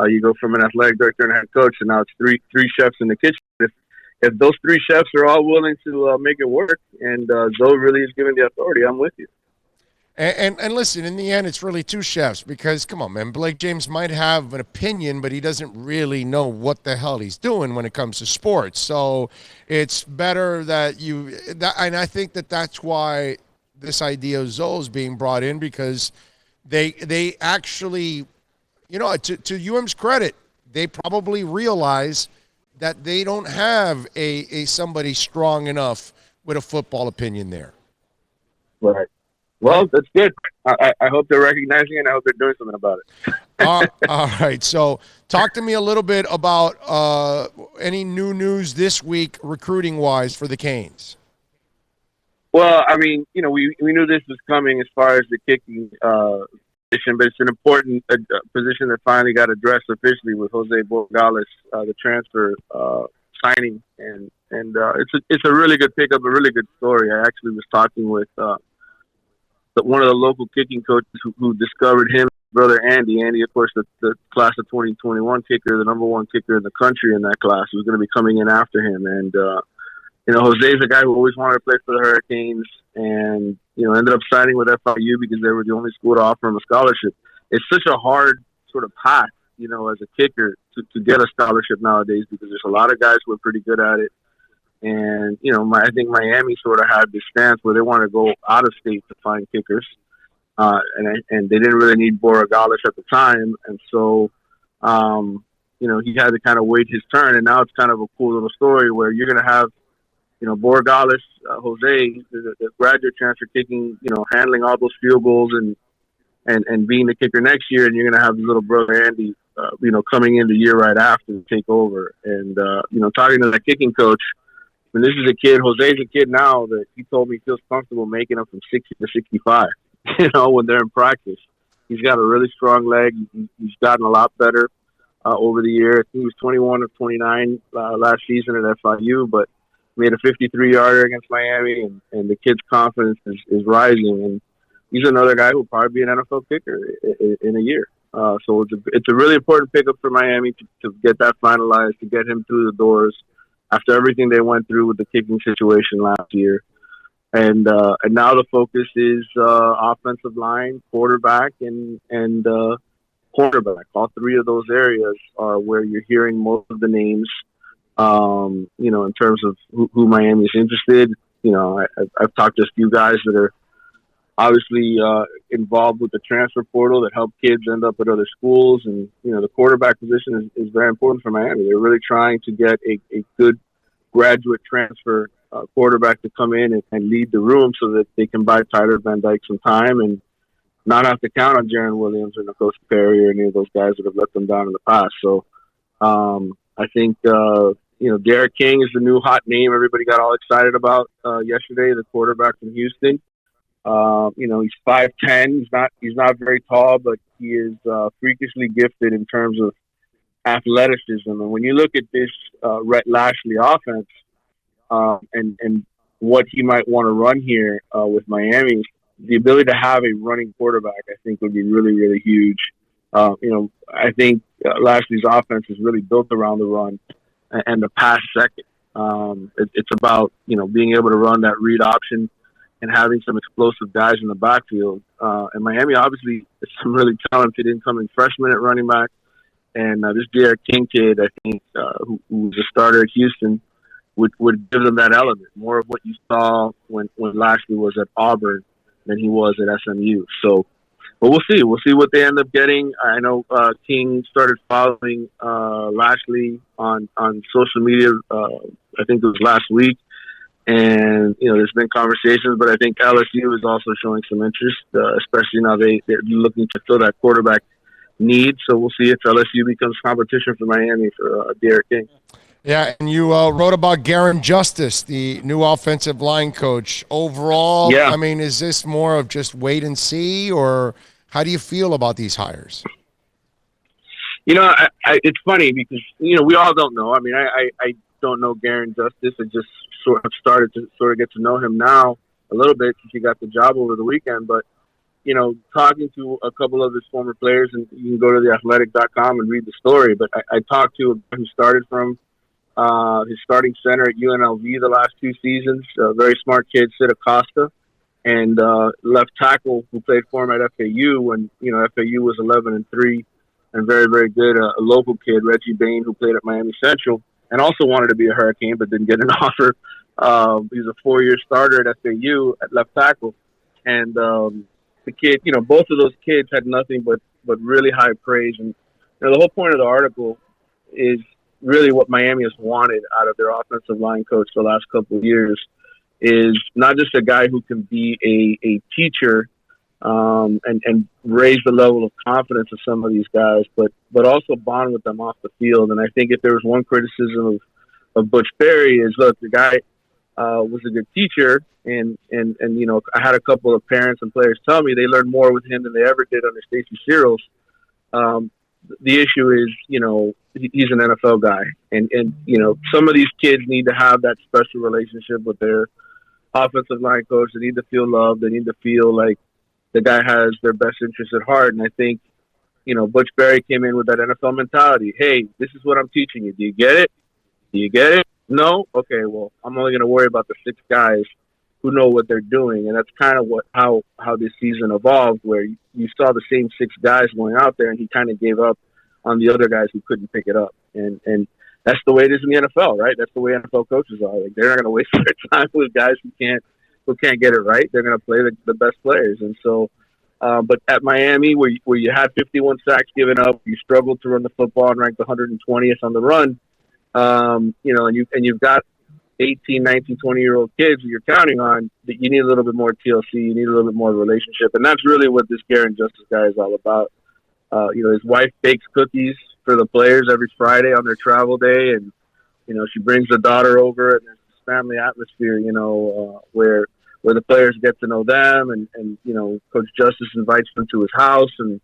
You go from an athletic director and head coach, and now it's three chefs in the kitchen. If those three chefs are all willing to make it work, and Zoe really is given the authority, I'm with you. And listen, in the end, it's really two chefs because, come on, man, Blake James might have an opinion, but he doesn't really know what the hell he's doing when it comes to sports. So it's better that and I think that's why this idea of Zoe's being brought in, because they actually, to UM's credit, they probably realize that they don't have a somebody strong enough with a football opinion there. Right. Well, that's good. I hope they're recognizing it, and I hope they're doing something about it. All right. So talk to me a little bit about any new news this week recruiting-wise for the Canes. Well, I mean, we knew this was coming as far as the kicking position, but it's an important position that finally got addressed officially with Jose Borregales, the transfer signing. And it's a really good pickup, a really good story. I actually was talking with one of the local kicking coaches who discovered him, brother Andy. Andy, of course, the class of 2021 kicker, the number one kicker in the country in that class, who's going to be coming in after him. And, Jose's a guy who always wanted to play for the Hurricanes and, ended up signing with FIU because they were the only school to offer him a scholarship. It's such a hard sort of path, as a kicker to get a scholarship nowadays because there's a lot of guys who are pretty good at it. And, I think Miami sort of had this stance where they wanted to go out of state to find kickers. And they didn't really need Borregales at the time. And so, he had to kind of wait his turn. And now it's kind of a cool little story where you're going to have, Borregales, Jose, the graduate transfer kicking, handling all those field goals and being the kicker next year. And you're going to have his little brother, Andy, coming in the year right after to take over. And, talking to that kicking coach, and this is a kid, Jose's a kid now that he told me he feels comfortable making them from 60 to 65, when they're in practice. He's got a really strong leg. He's gotten a lot better over the year. He was 21 of 29 last season at FIU, but made a 53-yarder against Miami, and the kid's confidence is rising. And he's another guy who will probably be an NFL kicker in a year. So it's a really important pickup for Miami to get that finalized, to get him through the doors after everything they went through with the kicking situation last year. And now the focus is offensive line, quarterback, and cornerback. All three of those areas are where you're hearing most of the names, in terms of who Miami is interested. I've talked to a few guys that are obviously involved with the transfer portal that help kids end up at other schools. And, the quarterback position is very important for Miami. They're really trying to get a good graduate transfer quarterback to come in and lead the room so that they can buy Tyler Van Dyke some time and not have to count on Jaron Williams or Nicholas Perry or any of those guys that have let them down in the past. So I think, Derek King is the new hot name everybody got all excited about yesterday, the quarterback from Houston. He's 5'10". He's not very tall, but he is freakishly gifted in terms of athleticism. And when you look at this Rhett Lashley offense and what he might want to run here with Miami, the ability to have a running quarterback, I think, would be really, really huge. I think Lashley's offense is really built around the run and the pass second. It's about, being able to run that read option and having some explosive guys in the backfield. And Miami obviously is some really talented incoming freshmen at running back. And this Derek King kid, I think, who was a starter at Houston, would give them that element, more of what you saw when Lashley was at Auburn than he was at SMU. So, but we'll see. We'll see what they end up getting. I know King started following Lashley on social media, I think it was last week. And, there's been conversations, but I think LSU is also showing some interest, especially now they're looking to fill that quarterback need. So we'll see if LSU becomes competition for Miami for Derek King. Yeah, and you wrote about Garin Justice, the new offensive line coach. Overall, yeah. I mean, is this more of just wait and see, or how do you feel about these hires? It's funny because, we all don't know. I mean, I don't know Garin Justice. I just sort of started to get to know him now a little bit since he got the job over the weekend. But, talking to a couple of his former players, and you can go to theathletic.com and read the story. But I talked to a guy who started from his starting center at UNLV the last 2 seasons, a very smart kid, Sid Acosta, and left tackle who played for him at FAU when, FAU was 11-3 and very, very good. A local kid, Reggie Bain, who played at Miami Central and also wanted to be a Hurricane but didn't get an offer. He's a 4-year starter at FAU at left tackle. And the kid, both of those kids had nothing but really high praise. And the whole point of the article is really what Miami has wanted out of their offensive line coach the last couple of years, is not just a guy who can be a teacher and raise the level of confidence of some of these guys, but also bond with them off the field. And I think if there was one criticism of Butch Barry is, look, the guy was a good teacher, and I had a couple of parents and players tell me they learned more with him than they ever did under Stacey Searles. The issue is, he's an NFL guy, and some of these kids need to have that special relationship with their offensive line coach. They need to feel loved. They need to feel like the guy has their best interest at heart. And I think, Butch Barry came in with that NFL mentality. Hey, this is what I'm teaching you. Do you get it? Do you get it? No? Okay, well, I'm only going to worry about the 6 guys who know what they're doing. And that's kind of how this season evolved, where you saw the same 6 guys going out there, and he kind of gave up on the other guys who couldn't pick it up. And that's the way it is in the NFL, right? That's the way NFL coaches are. Like, they're not going to waste their time with guys who can't get it right. They're going to play the best players. And so, but at Miami, where you had 51 sacks given up, you struggled to run the football and ranked 120th on the run, and you've got 18, 19, 20-year-old kids that you're counting on, that you need a little bit more TLC, you need a little bit more relationship. And that's really what this Guerin Justice guy is all about. His wife bakes cookies for the players every Friday on their travel day, and she brings the daughter over, and there's this family atmosphere, where the players get to know them, and Coach Justice invites them to his house and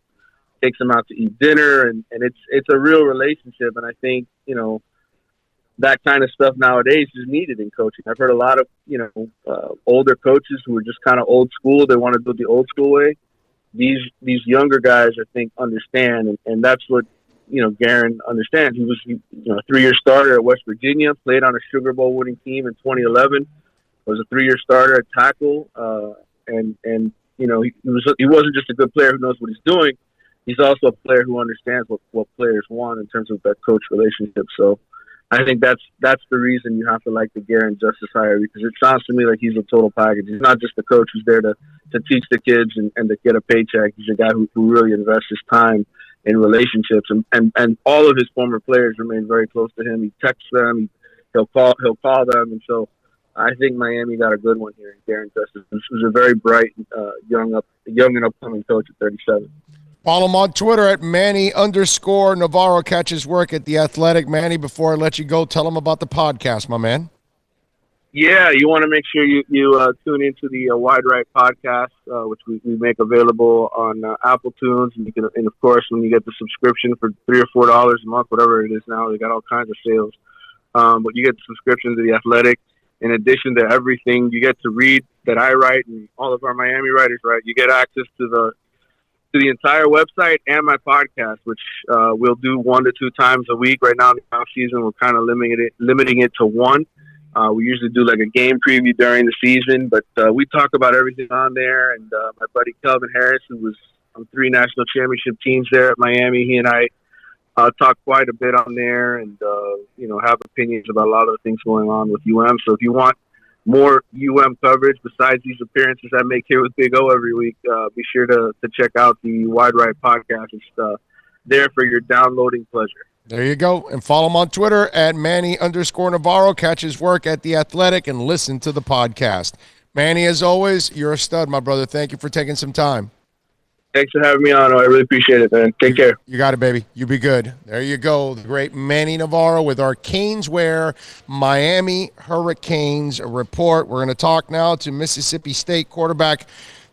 takes them out to eat dinner, and it's a real relationship. And I think that kind of stuff nowadays is needed in coaching. I've heard a lot of older coaches who are just kind of old school. They want to do it the old school way. These younger guys, I think, understand, and that's what Guerin understands. He was a 3-year starter at West Virginia, played on a Sugar Bowl winning team in 2011, was a 3-year starter at tackle, and he wasn't just a good player who knows what he's doing. He's also a player who understands what players want in terms of that coach relationship. So I think that's the reason you have to like the Guerin Justice hire, because it sounds to me like he's a total package. He's not just a coach who's there to teach the kids and to get a paycheck. He's a guy who really invests his time in relationships, and all of his former players remain very close to him. He texts them, he'll call them, and so I think Miami got a good one here in Guerin Justice. This was a very bright, young and upcoming coach at 37. Follow him on Twitter at Manny_Navarro. Catch his work at The Athletic. Manny, before I let you go, tell him about the podcast, my man. Yeah, you want to make sure you tune into the Wide Right podcast, which we make available on Apple Tunes. And of course, when you get the subscription for $3 or $4 a month, whatever it is now, they got all kinds of sales. But you get the subscription to The Athletic. In addition to everything you get to read that I write and all of our Miami writers write, you get access to the entire website and my podcast, which we'll do 1 to 2 times a week. Right now in the off season, we're kind of limiting it to 1. We usually do like a game preview during the season, but we talk about everything on there. And my buddy Kelvin Harris, who was on 3 national championship teams there at Miami, he and I talk quite a bit on there, and have opinions about a lot of the things going on with UM. So if you want more coverage besides these appearances I make here with Big O every week, be sure to check out the Wide Right podcast. It's there for your downloading pleasure. There you go. And follow him on Twitter at Manny_Navarro. Catch his work at The Athletic and listen to the podcast. Manny, as always, you're a stud, my brother. Thank you for taking some time. Thanks for having me on. I really appreciate it, man. Take care. You got it, baby. You be good. There you go. The great Manny Navarro with our Caneswear Miami Hurricanes report. We're going to talk now to Mississippi State quarterback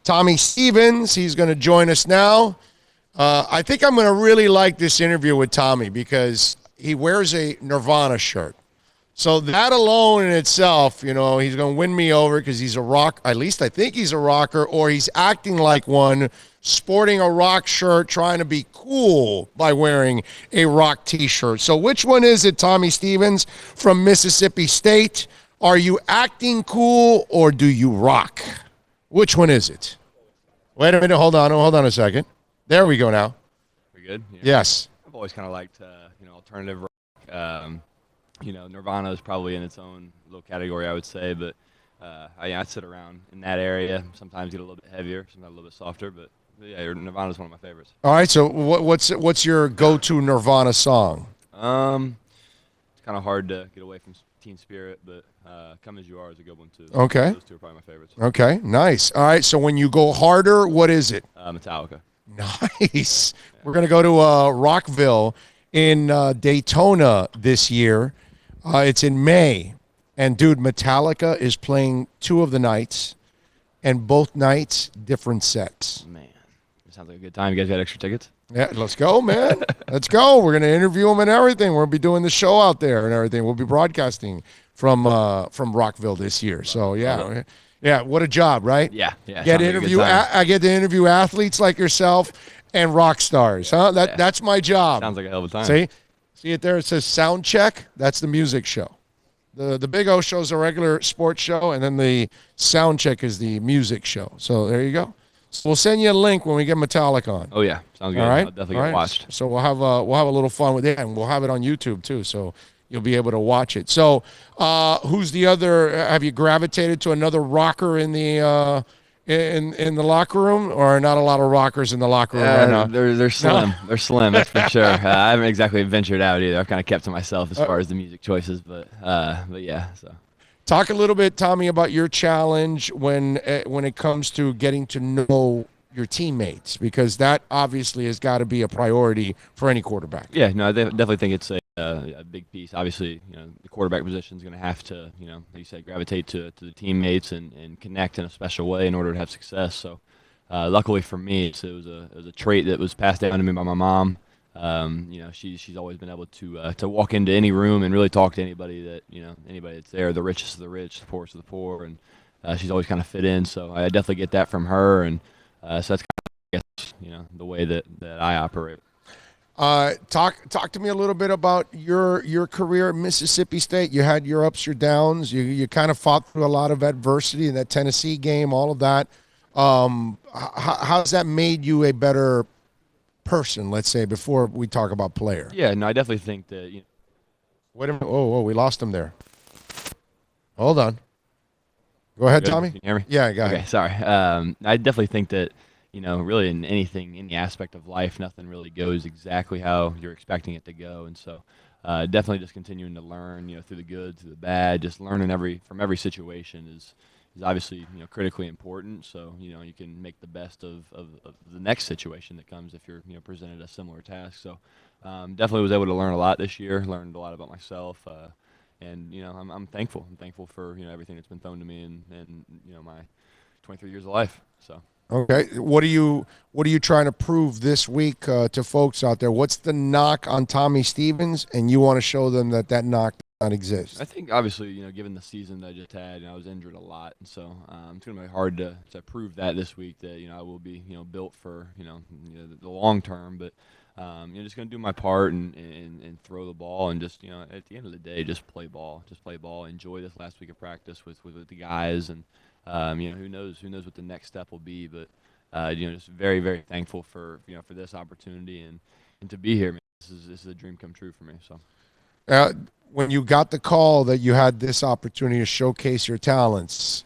Tommy Stevens. He's going to join us now. I think I'm going to really like this interview with Tommy because he wears a Nirvana shirt. So that alone in itself, he's going to win me over because he's a rock. At least I think he's a rocker, or he's acting like one, sporting a rock shirt, trying to be cool by wearing a rock T-shirt. So which one is it, Tommy Stevens from Mississippi State? Are you acting cool or do you rock? Which one is it? Wait a minute. Hold on a second. There we go now. We good? Yeah. Yes. I've always kind of liked, alternative rock. Nirvana is probably in its own little category, I would say, but I sit around in that area. Sometimes get a little bit heavier, sometimes a little bit softer, but yeah, Nirvana is one of my favorites. All right, so what's your go-to Nirvana song? It's kind of hard to get away from Teen Spirit, but Come As You Are is a good one too. Okay. Those two are probably my favorites. Okay, nice. All right, so when you go harder, what is it? Metallica. Nice. We're going to go to Rockville in Daytona this year. It's in May. And, dude, Metallica is playing 2 of the nights, and both nights, different sets. Man, it sounds like a good time. You guys got extra tickets? Yeah, let's go, man. Let's go. We're going to interview them and everything. We'll be doing the show out there and everything. We'll be broadcasting from Rockville this year. So, yeah. Yeah, what a job, right? Yeah. I get to interview athletes like yourself and rock stars, huh? That's my job. Sounds like a hell of a time. See it there? It says sound check. That's the music show. The Big O show is a regular sports show, and then the sound check is the music show. So there you go. So we'll send you a link when we get Metallica on. Oh yeah, sounds good. All right? I'll definitely get watched. So we'll have a little fun with it, and we'll have it on YouTube too. So you'll be able to watch it. So who's the other? Have you gravitated to another rocker in the in the locker room, or not a lot of rockers in the locker room right now? They're slim. No? They're slim, that's for sure. I haven't exactly ventured out either. I've kind of kept to myself as far as the music choices, but yeah. So, talk a little bit, Tommy, about your challenge when it comes to getting to know your teammates, because that obviously has got to be a priority for any quarterback. Yeah, no, I definitely think it's a big piece. Obviously, the quarterback position is going to have to, like you said, gravitate to the teammates and connect in a special way in order to have success. So, luckily for me, it was a trait that was passed down to me by my mom. She's always been able to walk into any room and really talk to anybody that's there, the richest of the rich, the poorest of the poor, and she's always kind of fit in. So I definitely get that from her, and so that's kind of, I guess, the way that I operate. Talk to me a little bit about your career at Mississippi State. You had your ups, your downs. You kind of fought through a lot of adversity in that Tennessee game, all of that. How's that made you a better person, let's say, before we talk about player? Yeah, no, I definitely think that. Wait a minute. Oh, we lost him there. Hold on. Go ahead, Tommy. Can you hear me? Yeah, go ahead. Okay, sorry. I definitely think that, really in anything, any aspect of life, nothing really goes exactly how you're expecting it to go. And so definitely just continuing to learn, through the good, through the bad, just learning from every situation is obviously, critically important. So, you can make the best of the next situation that comes if you're, presented a similar task. So definitely was able to learn a lot this year, learned a lot about myself. And, I'm thankful. I'm thankful for, everything that's been thrown to me and my 23 years of life. So. Okay. What are you trying to prove this week to folks out there? What's the knock on Tommy Stevens? And you want to show them that knock does not exist? I think obviously, given the season that I just had, I was injured a lot. And so it's going to be hard to prove that this week that, I will be, built for, the long term. But, just going to do my part and throw the ball and just, at the end of the day, just play ball. Just play ball. Enjoy this last week of practice with the guys. And, who knows what the next step will be. But, just very, very thankful for, for this opportunity and to be here, man. This is a dream come true for me. So. When you got the call that you had this opportunity to showcase your talents,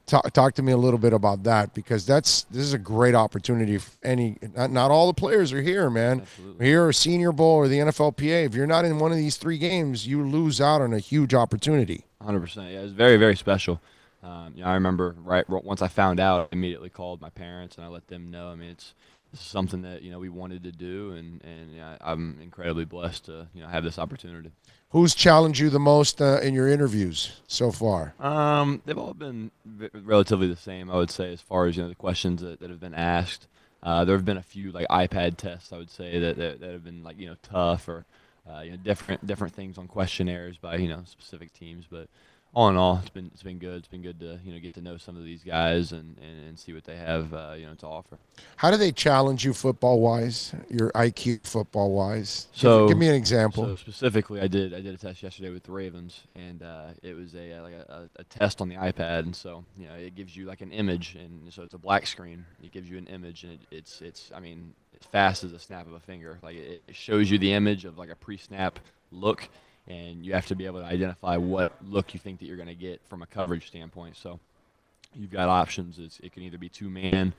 talk to me a little bit about that, because this is a great opportunity for not all the players are here, man. Absolutely. Here or Senior Bowl or the NFLPA. If you're not in one of these 3 games, you lose out on a huge opportunity. 100%. Yeah, it's very, very special. I remember once I found out, I immediately called my parents and I let them know. I mean, this is something that we wanted to do, and I'm incredibly blessed to have this opportunity. Who's challenged you the most in your interviews so far? They've all been relatively the same, I would say, as far as the questions that have been asked. There have been a few like iPad tests, I would say, that have been tough, or different things on questionnaires by specific teams. But all in all, it's been good. It's been good to get to know some of these guys and see what they have to offer. How do they challenge you football wise? Your IQ football wise? So give me an example. So specifically, I did a test yesterday with the Ravens, and it was a test on the iPad, and so it gives you like an image, and so it's a black screen. It gives you an image, and it's fast as a snap of a finger. Like it shows you the image of like a pre-snap look, and you have to be able to identify what look you think that you're going to get from a coverage standpoint. So you've got options. It can either be 2-man,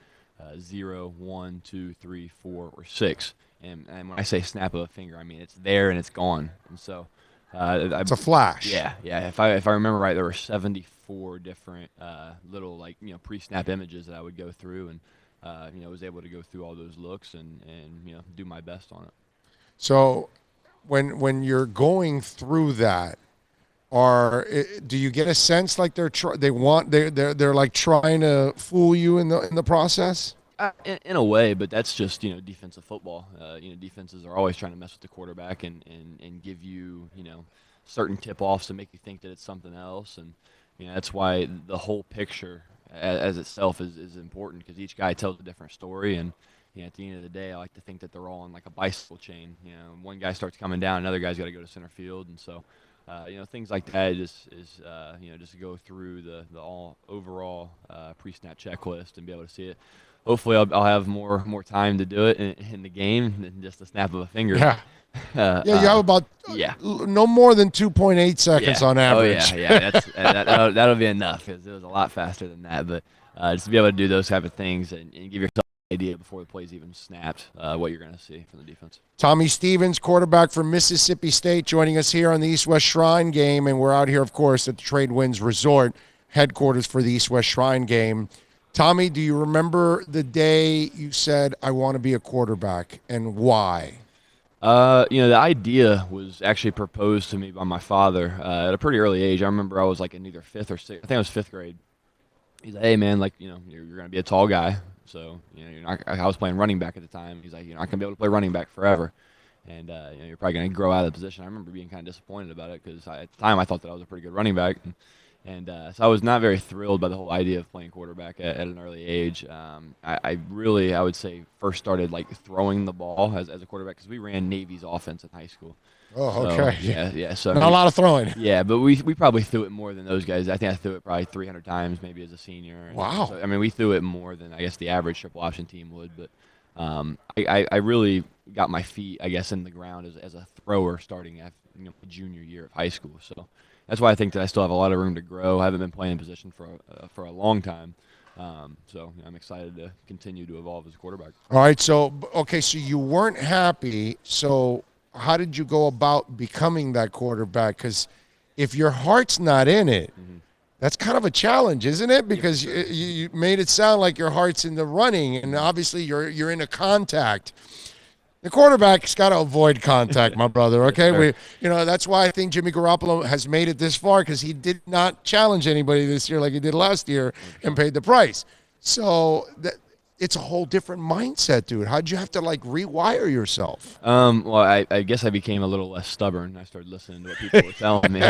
0, 1, 2, 3, 4, or 6. And when I say snap of a finger, I mean it's there and it's gone. And so it's a flash. Yeah. If I remember right, there were 74 different little pre-snap images that I would go through, and was able to go through all those looks and do my best on it. So when you're going through that, do you get a sense like they're like trying to fool you in the process? In a way, but that's just defensive football. Defenses are always trying to mess with the quarterback and give you certain tip-offs to make you think that it's something else, and that's why the whole picture as itself is important, because each guy tells a different story, and at the end of the day, I like to think that they're all on like a bicycle chain. One guy starts coming down, another guy's got to go to center field, and so things like that just to go through the all overall pre-snap checklist and be able to see it. Hopefully, I'll have more time to do it in the game than just a snap of a finger. Yeah. You have about no more than 2.8 seconds on average. Oh yeah. That'll be enough, because it was a lot faster than that. But just to be able to do those type of things and give yourself an idea before the play's even snapped, what you're going to see from the defense. Tommy Stevens, quarterback from Mississippi State, joining us here on the East-West Shrine game, and we're out here, of course, at the Tradewinds Resort headquarters for the East-West Shrine game. Tommy, do you remember the day you said, I want to be a quarterback, and why? The idea was actually proposed to me by my father at a pretty early age. I remember I was like in either 5th or 6th. I think I was 5th grade. He's like, hey, man, you're going to be a tall guy. So, I was playing running back at the time. He's like, you're not going to be able to play running back forever. And, you're probably going to grow out of the position. I remember being kind of disappointed about it, because at the time I thought that I was a pretty good running back. And so I was not very thrilled by the whole idea of playing quarterback at an early age. I would say, first started throwing the ball as a quarterback, because we ran Navy's offense in high school. Oh, okay. Yeah. So not a lot of throwing. Yeah, but we probably threw it more than those guys. I think I threw it probably 300 times maybe as a senior. Wow. So, we threw it more than I guess the average triple option team would. But I really got my feet, I guess, in the ground as a thrower starting at junior year of high school. So that's why I think that I still have a lot of room to grow. I haven't been playing position for a long time. So I'm excited to continue to evolve as a quarterback. All right. So you weren't happy. So how did you go about becoming that quarterback? Because if your heart's not in it, that's kind of a challenge, isn't it? Because you made it sound like your heart's in the running, and obviously you're in a contact. The quarterback's got to avoid contact, my brother, okay? That's why I think Jimmy Garoppolo has made it this far, because he did not challenge anybody this year like he did last year and paid the price. So it's a whole different mindset, dude. How'd you have to rewire yourself? Well, I guess I became a little less stubborn. I started listening to what people were telling me.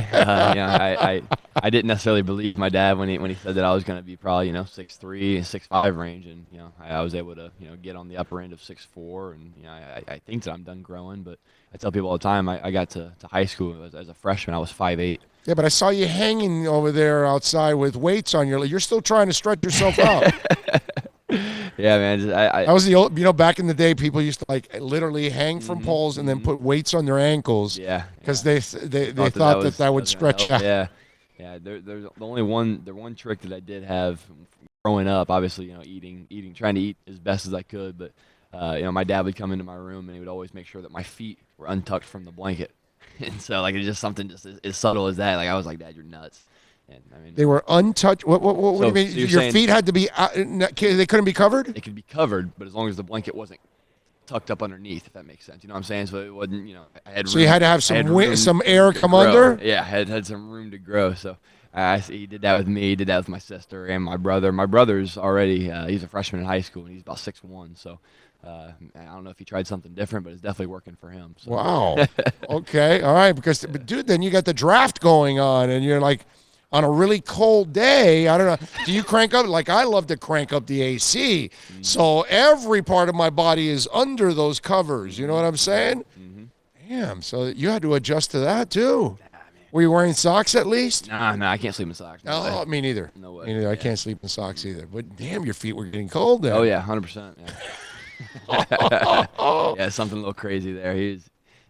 I didn't necessarily believe my dad when he said that I was going to be probably 6'3", 6'5" range, and I was able to get on the upper end of 6'4", and I think that I'm done growing. But I tell people all the time, I got to high school as a freshman. I was 5'8". Yeah, but I saw you hanging over there outside with weights on your. You're still trying to stretch yourself out. Yeah, man. That was the old, back in the day, people used to literally hang from poles and then put weights on their ankles. Yeah. They thought that would stretch out. Yeah. There's the one trick that I did have growing up. Obviously, eating, trying to eat as best as I could. But my dad would come into my room and he would always make sure that my feet were untucked from the blanket. And so it's just something just as subtle as that. I was like, Dad, you're nuts. And they were untouched. What do you mean? So your feet had to be they couldn't be covered? They could be covered, but as long as the blanket wasn't tucked up underneath, if that makes sense. You know what I'm saying? So it wasn't, I had So room, you had to have some air come under? Yeah, I had some room to grow. So He did that with me. He did that with my sister and my brother. My brother's already he's a freshman in high school and he's about 6'1". So I don't know if he tried something different, but it's definitely working for him. So. Wow. Okay. All right. But dude, then you got the draft going on, and you're like on a really cold day. I don't know. Do you crank up? Like I love to crank up the AC, so every part of my body is under those covers. You know what I'm saying? Damn. So you had to adjust to that too. Were you wearing socks at least? No, I can't sleep in socks. No, way. me neither. No way. Me neither. I can't sleep in socks either. But damn, your feet were getting cold then. Oh yeah, 100%. Yeah. Yeah, something a little crazy there.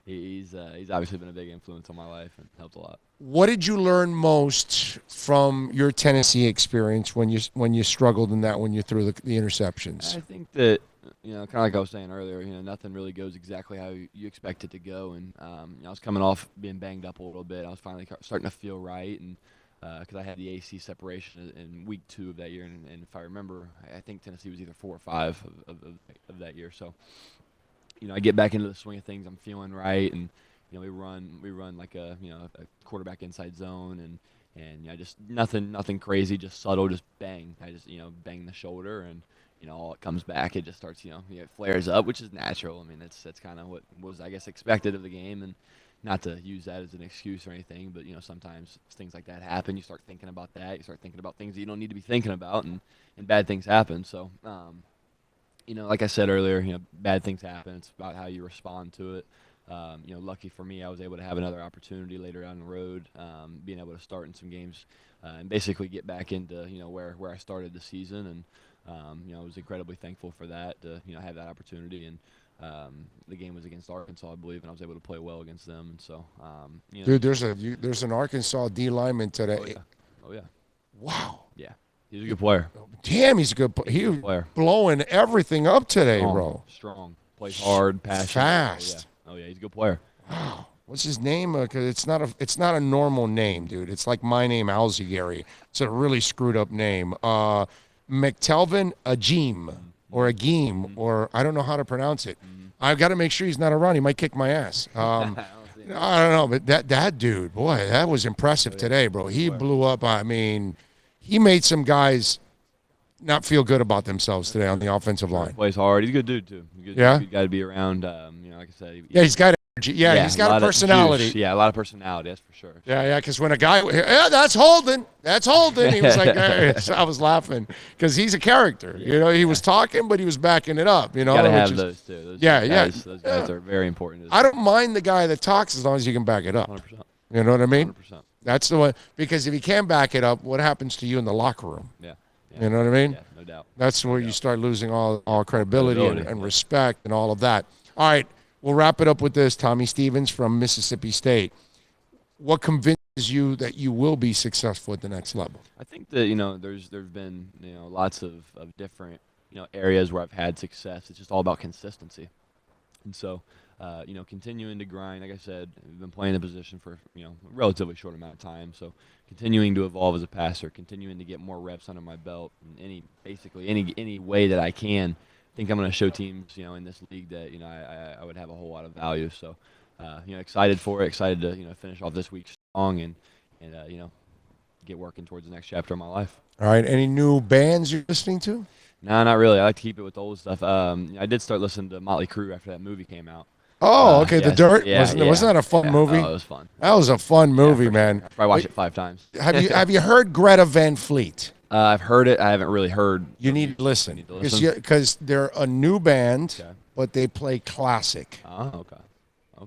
He's obviously been a big influence on my life and helped a lot. What did you learn most from your Tennessee experience when you struggled in that when you threw the interceptions? I think that kind of like I was saying earlier, nothing really goes exactly how you expect it to go, and I was coming off being banged up a little bit. I was finally starting to feel right, and because I had the AC separation in week 2 of that year, and if I remember, I think Tennessee was either 4 or 5 of that year. So, I get back into the swing of things. I'm feeling right, and we run like a quarterback inside zone, and just nothing crazy, just subtle, just bang. I just bang the shoulder, and all it comes back, it just starts it flares up, which is natural. I mean, that's kind of what was, I guess, expected of the game, and not to use that as an excuse or anything, but sometimes things like that happen. You start thinking about that. You start thinking about things that you don't need to be thinking about, and bad things happen. So, like I said earlier, bad things happen. It's about how you respond to it. Lucky for me, I was able to have another opportunity later down the road, being able to start in some games and basically get back into where I started the season, and I was incredibly thankful for that to have that opportunity. And the game was against Arkansas, I believe, and I was able to play well against them. And so, dude, there's an Arkansas D lineman today. Oh yeah. Wow. Yeah, he's a good player. Damn, he's a good player. He was blowing everything up today, bro. Strong, plays hard, passionate, fast. Oh yeah, he's a good player. Wow. What's his name? Because it's not a normal name, dude. It's like my name, Alzigary. It's a really screwed up name. McTelvin Agim or Agim, or I don't know how to pronounce it. I've got to make sure he's not around. He might kick my ass. I don't know, but that dude, boy, that was impressive today, bro. He blew up. I mean, he made some guys not feel good about themselves today on the offensive line. He plays hard. He's a good dude too. Good guy to be around. Like I said. He's got energy. Yeah, he's got a personality. A lot of personality. That's for sure. Yeah. Because when a guy, that's Holden. That's Holden. He was like, I was laughing because he's a character. He was talking, but he was backing it up. Gotta have those too. Those guys are very important. I don't mind the guy that talks as long as you can back it up. 100%. You know what I mean? 100%. That's the one. Because if you can't back it up, what happens to you in the locker room? Yeah. You know what I mean? Yeah, no doubt. That's where you start losing all credibility and respect and all of that. All right, we'll wrap it up with this. Tommy Stevens from Mississippi State. What convinces you that you will be successful at the next level? I think that there's been lots of different areas where I've had success. It's just all about consistency, and so continuing to grind. Like I said, I've been playing the position for a relatively short amount of time, so continuing to evolve as a passer, continuing to get more reps under my belt in any way that I can. I think I'm going to show teams in this league that I would have a whole lot of value. So excited for it, excited to finish off this week strong and get working towards the next chapter of my life. All right, any new bands you're listening to? No, not really. I like to keep it with the old stuff. I did start listening to Motley Crue after that movie came out. Oh, okay. The Dirt. Yeah, wasn't that a fun movie? Oh, it was fun. That was a fun movie, man. I probably watched it 5 times. Have you heard Greta Van Fleet? I've heard it. I haven't really heard. You need to listen because they're a new band, but they play classic. Oh, okay.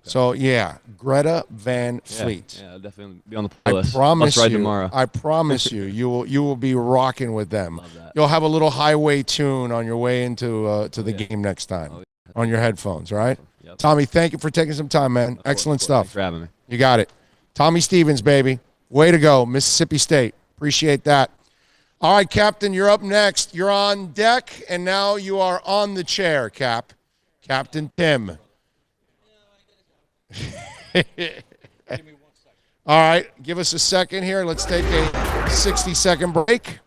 So yeah, Greta Van Fleet. Yeah, I'll definitely be on the playlist. I promise you, you will be rocking with them. Love that. You'll have a little highway tune on your way into the game next time on your headphones. All right. Yep. Tommy, thank you for taking some time, man. Excellent stuff. Thanks for having me. You got it. Tommy Stevens, baby. Way to go, Mississippi State. Appreciate that. All right, Captain, you're up next. You're on deck, and now you are on the chair, Captain Tim. All right, give us a second here. Let's take a 60-second break.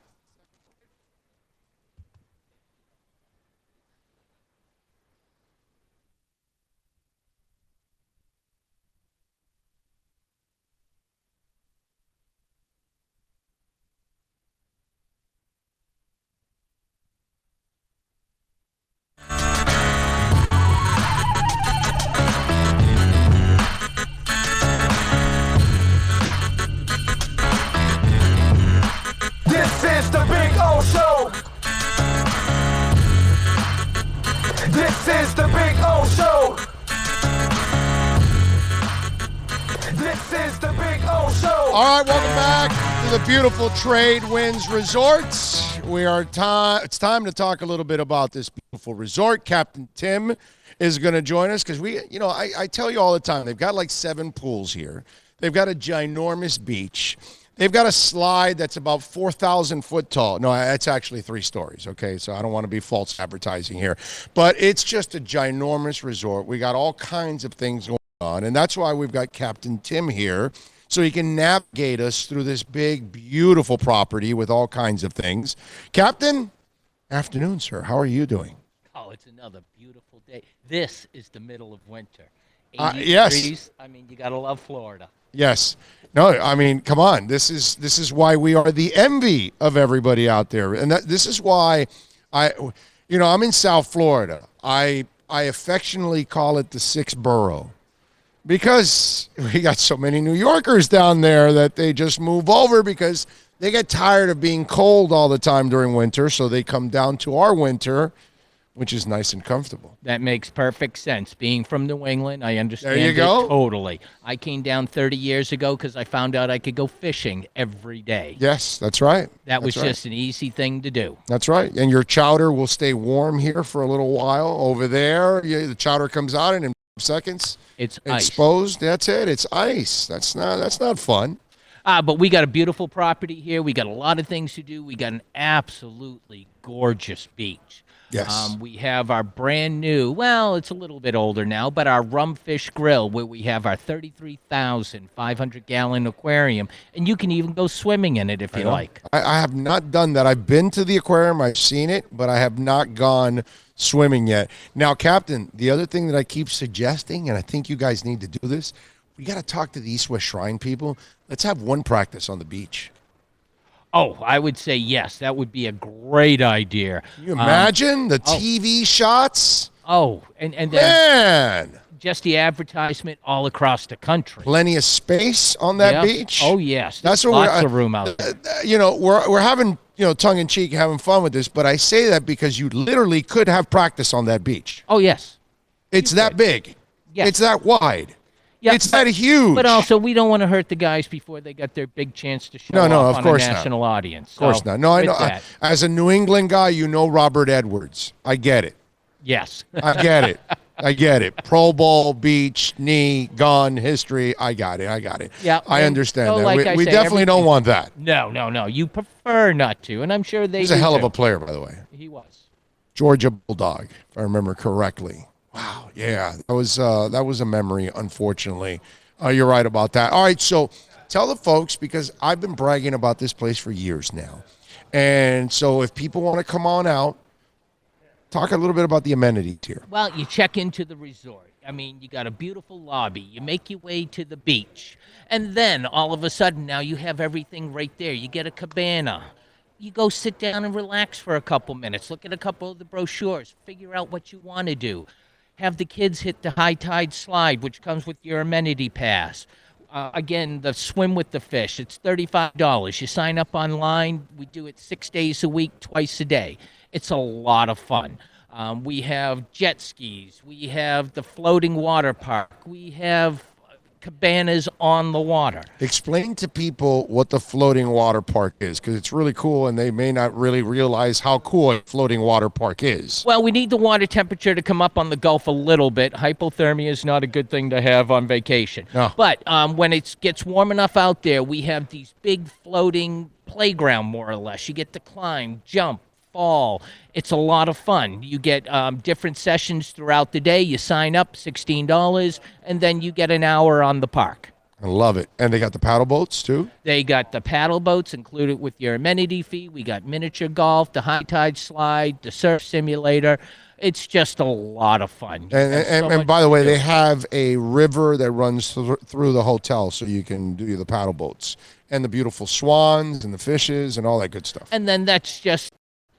is the Big O Show. This is the Big O Show. All right, welcome back to the beautiful Trade Winds Resorts. It's time to talk a little bit about this beautiful resort. Captain Tim is going to join us because I tell you all the time, they've got like 7 pools here. They've got a ginormous beach. They've got a slide that's about 4,000 foot tall. No, it's actually 3 stories, okay? So I don't want to be false advertising here. But it's just a ginormous resort. We got all kinds of things going on, and that's why we've got Captain Tim here, so he can navigate us through this big, beautiful property with all kinds of things. Captain, afternoon, sir. How are you doing? Oh, it's another beautiful day. This is the middle of winter. 80 yes. degrees. I mean, you got to love Florida. Yes. No, I mean, come on. This is why we are the envy of everybody out there. And this is why I'm in South Florida. I affectionately call it the 6th borough because we got so many New Yorkers down there that they just move over because they get tired of being cold all the time during winter. So they come down to our winter, which is nice and comfortable. That makes perfect sense. Being from New England, I understand There you go. Totally. I came down 30 years ago because I found out I could go fishing every day. Yes, that's right. That was That's right. just an easy thing to do. That's right. And your chowder will stay warm here for a little while. Over there, the chowder comes out and in 5 seconds it's exposed. Ice. That's it. It's ice. That's not fun. But we got a beautiful property here. We got a lot of things to do. We got an absolutely gorgeous beach. Yes. We have our brand new, well, it's a little bit older now, but our Rumfish Grill, where we have our 33,500-gallon aquarium, and you can even go swimming in it if you like. I have not done that. I've been to the aquarium. I've seen it, but I have not gone swimming yet. Now, Captain, the other thing that I keep suggesting, and I think you guys need to do this, we got to talk to the East West Shrine people. Let's have one practice on the beach. Oh, I would say yes. That would be a great idea. Can you imagine the TV shots? Oh, and then Man! just the advertisement all across the country. Plenty of space on that Yep. beach. Oh, yes. That's There's what lots of room out there. We're having tongue in cheek, having fun with this, but I say that because you literally could have practice on that beach. Oh, yes. It's that big. Yes. It's that wide. Yeah, it's that huge. But also, we don't want to hurt the guys before they got their big chance to show No, off of on course a not. national audience. Of course So, not. No, I with know. that, As a New England guy, you know Robert Edwards. I get it. yes. I get it. I get it. Pro Bowl, beach, knee, gun, history. I got it. Yeah, I and understand so that. like I we say, definitely don't want that. No. You prefer not to, and I'm sure they He's do a hell of too. a player, by the way. He was. Georgia Bulldog, if I remember correctly. Wow, yeah, that was a memory, unfortunately. You're right about that. All right, so tell the folks, because I've been bragging about this place for years now. And so if people want to come on out, talk a little bit about the amenities here. Well, you check into the resort. I mean, you got a beautiful lobby. You make your way to the beach. And then all of a sudden, now you have everything right there. You get a cabana. You go sit down and relax for a couple minutes. Look at a couple of the brochures. Figure out what you want to do. Have the kids hit the high tide slide, which comes with your amenity pass. Again, the swim with the fish, it's $35. You sign up online. We do it 6 days a week, twice a day. It's a lot of fun. We have jet skis. We have the floating water park. We have cabanas on the water. Explain to people what the floating water park is, because it's really cool, and they may not really realize how cool a floating water park is. Well, we need the water temperature to come up on the Gulf a little bit. Hypothermia is not a good thing to have on vacation. No. But when it gets warm enough out there, we have these big floating playground, more or less. You get to climb, jump, fall. It's a lot of fun. You get different sessions throughout the day. You sign up, $16, and then you get an hour on the park. I love it. And they got the paddle boats, too? They got the paddle boats included with your amenity fee. We got miniature golf, the high tide slide, the surf simulator. It's just a lot of fun. And by the way, they have a river that runs through the hotel, so you can do the paddle boats. And the beautiful swans and the fishes and all that good stuff. And then that's just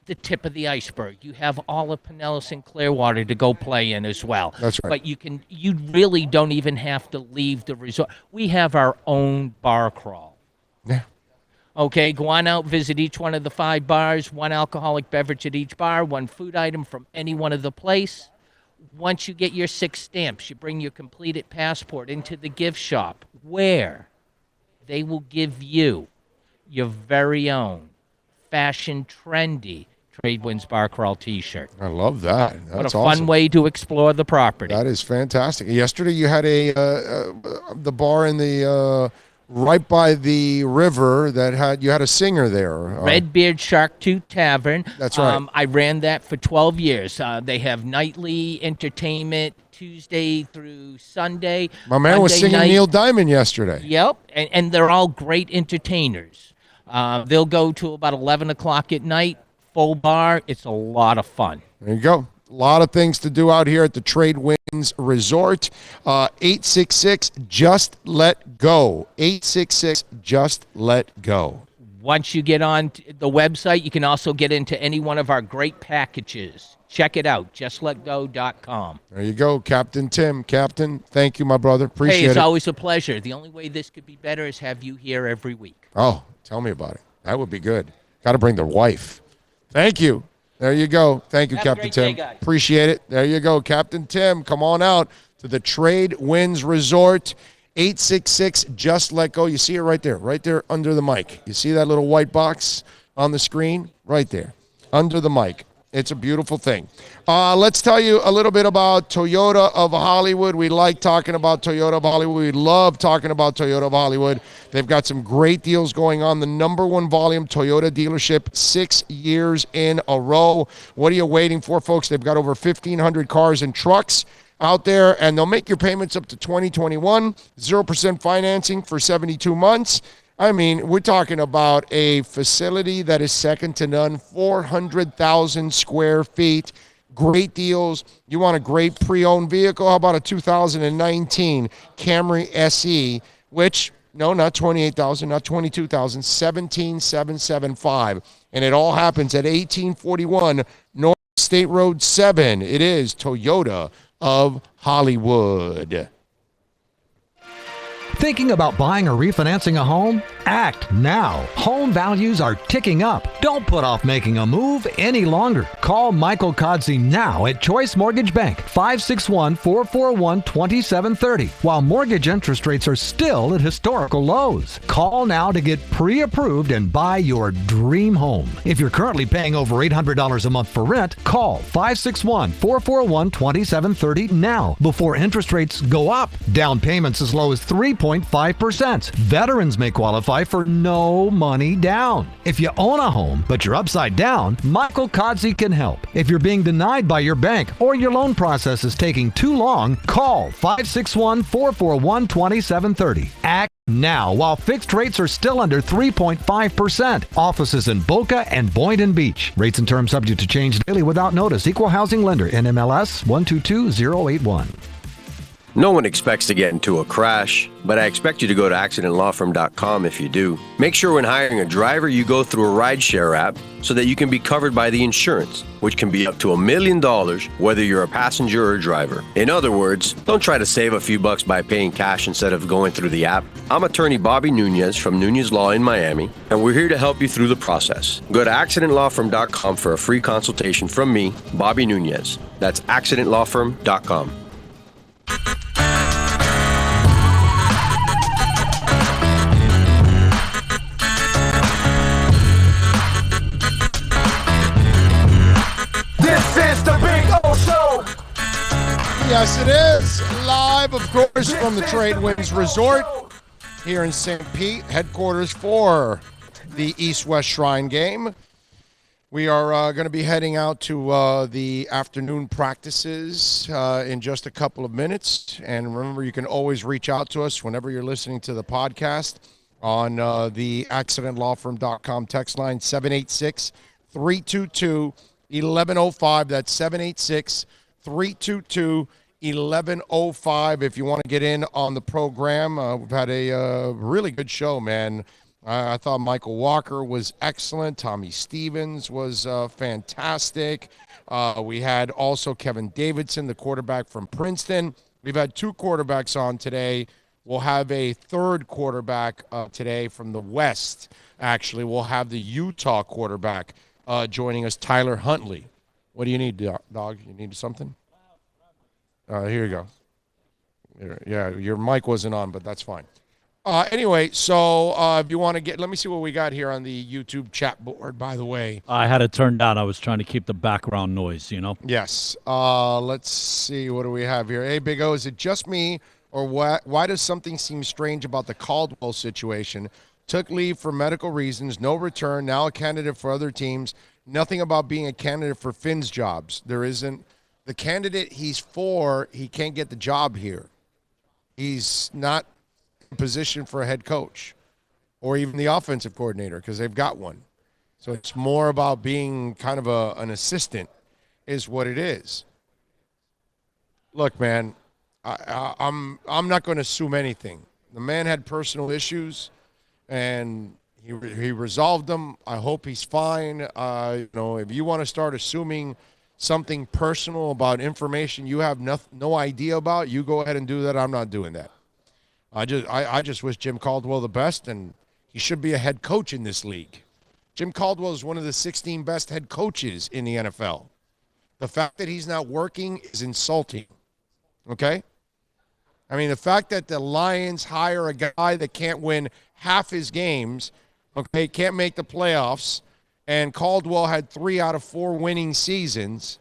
the tip of the iceberg. You have all of Pinellas and Clearwater to go play in as well. That's right. But you really don't even have to leave the resort. We have our own bar crawl. Yeah. Okay, go on out, visit each one of the 5 bars, 1 alcoholic beverage at each bar, 1 food item from any one of the place. Once you get your 6 stamps, you bring your completed passport into the gift shop, where they will give you your very own fashion trendy Tradewinds Bar Crawl t-shirt. I love that. That's what a awesome. fun way to explore the property. That is fantastic. Yesterday you had the bar in the right by the river that you had a singer there. Redbeard Shark Tooth Tavern. That's right. I ran that for 12 years. They have nightly entertainment Tuesday through Sunday. My man was Monday singing night. Neil Diamond yesterday. Yep, and they're all great entertainers. They'll go to about 11 o'clock at night, full bar. It's a lot of fun. There you go. A lot of things to do out here at the Tradewinds Resort. 866-JUST-LET-GO. 866-JUST-LET-GO. Once you get on the website, you can also get into any one of our great packages. Check it out, justletgo.com. There you go, Captain Tim. Captain, thank you, my brother. Appreciate it. Hey, it's always a pleasure. The only way this could be better is have you here every week. Oh, tell me about it. That would be good. Got to bring the wife. Thank you. There you go. Thank you, Have a Captain great Tim. day, guys. Appreciate it. There you go, Captain Tim. Come on out to the Tradewinds Resort. 866-JUST-LET-GO. You see it right there under the mic. You see that little white box on the screen? Right there, under the mic. It's a beautiful thing. Let's tell you a little bit about Toyota of Hollywood. We like talking about Toyota of Hollywood. We love talking about Toyota of Hollywood. They've got some great deals going on. The #1 volume Toyota dealership 6 years in a row. What are you waiting for, folks? They've got over 1,500 cars and trucks out there, and they'll make your payments up to 2021, 0% financing for 72 months. I mean, we're talking about a facility that is second to none, 400,000 square feet. Great deals. You want a great pre-owned vehicle? How about a 2019 Camry SE, which, no, not 28,000, not 22,000, 17,775. And it all happens at 1841 North State Road 7. It is Toyota of Hollywood. Thinking about buying or refinancing a home? Act now. Home values are ticking up. Don't put off making a move any longer. Call Michael Kodsey now at Choice Mortgage Bank, 561-441-2730, while mortgage interest rates are still at historical lows. Call now to get pre-approved and buy your dream home. If you're currently paying over $800 a month for rent, call 561-441-2730 now before interest rates go up. Down payments as low as 3.5%. Veterans may qualify for no money down. If you own a home, but you're upside down, Michael Kodsey can help. If you're being denied by your bank or your loan process is taking too long, call 561-441-2730. Act now while fixed rates are still under 3.5%. Offices in Boca and Boynton Beach. Rates and terms subject to change daily without notice. Equal housing lender. NMLS 122081. No one expects to get into a crash, but I expect you to go to accidentlawfirm.com if you do. Make sure when hiring a driver, you go through a rideshare app so that you can be covered by the insurance, which can be up to $1 million whether you're a passenger or a driver. In other words, don't try to save a few bucks by paying cash instead of going through the app. I'm attorney Bobby Nunez from Nunez Law in Miami, and we're here to help you through the process. Go to accidentlawfirm.com for a free consultation from me, Bobby Nunez. That's accidentlawfirm.com. This is the Big O Show. Yes, it is. Live, of course, from the Tradewinds Resort here in St. Pete, headquarters for the East-West Shrine game. We are going to be heading out to the afternoon practices in just a couple of minutes. And remember, you can always reach out to us whenever you're listening to the podcast on the accidentlawfirm.com text line, 786-322-1105. That's 786-322-1105 if you want to get in on the program. We've had a really good show, man. I thought Michael Walker was excellent. Tommy Stevens was fantastic. We had also Kevin Davidson, the quarterback from Princeton. We've had 2 quarterbacks on today. We'll have a 3rd quarterback today from the West. Actually, we'll have the Utah quarterback joining us, Tyler Huntley. What do you need, dog? You need something? Here you go. Yeah, your mic wasn't on, but that's fine. Anyway, so if you want to let me see what we got here on the YouTube chat board, by the way. I had it turned down. I was trying to keep the background noise, Yes. Let's see. What do we have here? Hey, Big O, is it just me, or why does something seem strange about the Caldwell situation? Took leave for medical reasons, no return, now a candidate for other teams. Nothing about being a candidate for Finn's jobs. There isn't. The candidate he's for, he can't get the job here. He's not in position for a head coach or even the offensive coordinator because they've got one. So it's more about being kind of an assistant is what it is. Look, man, I'm not going to assume anything. The man had personal issues, and he resolved them. I hope he's fine. If you want to start assuming something personal about information you have no idea about, you go ahead and do that. I'm not doing that. I just wish Jim Caldwell the best, and he should be a head coach in this league. Jim Caldwell is one of the 16 best head coaches in the NFL. The fact that he's not working is insulting, okay? I mean, the fact that the Lions hire a guy that can't win half his games, okay, can't make the playoffs, and Caldwell had 3 out of 4 winning seasons,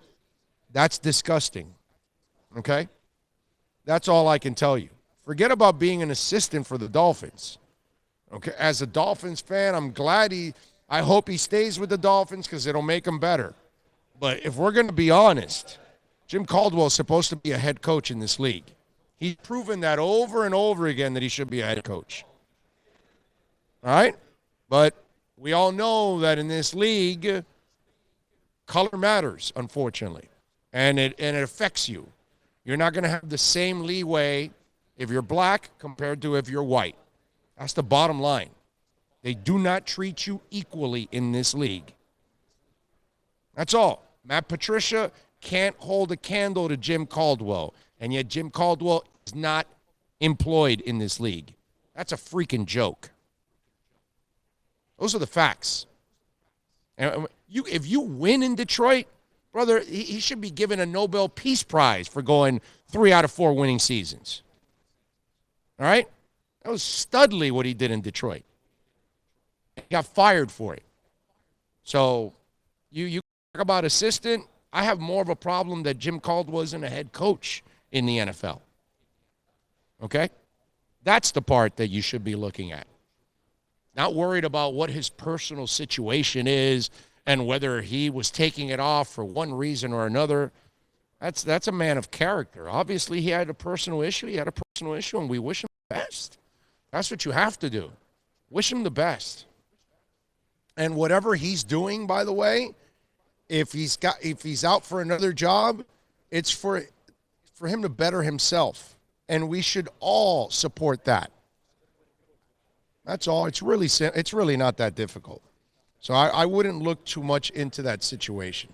that's disgusting, okay? That's all I can tell you. Forget about being an assistant for the Dolphins, okay? As a Dolphins fan, I'm glad I hope he stays with the Dolphins because it'll make him better. But if we're going to be honest, Jim Caldwell is supposed to be a head coach in this league. He's proven that over and over again that he should be a head coach. All right? But we all know that in this league, color matters, unfortunately, and it affects you. You're not going to have the same leeway if you're black compared to if you're white. That's the bottom line. They do not treat you equally in this league. That's all. Matt Patricia can't hold a candle to Jim Caldwell, and yet Jim Caldwell is not employed in this league. That's a freaking joke. Those are the facts. And if you win in Detroit, brother, he should be given a Nobel Peace Prize for going 3 out of 4 winning seasons. All right? That was studly what he did in Detroit. He got fired for it. So you talk about assistant, I have more of a problem that Jim Caldwell isn't a head coach in the NFL. Okay? That's the part that you should be looking at. Not worried about what his personal situation is and whether he was taking it off for one reason or another. That's a man of character. Obviously, he had a personal issue. And we wish him the best. That's what you have to do. Wish him the best. And whatever he's doing, by the way, if he's out for another job, it's for him to better himself. And we should all support that. That's all. It's really not that difficult. So I wouldn't look too much into that situation.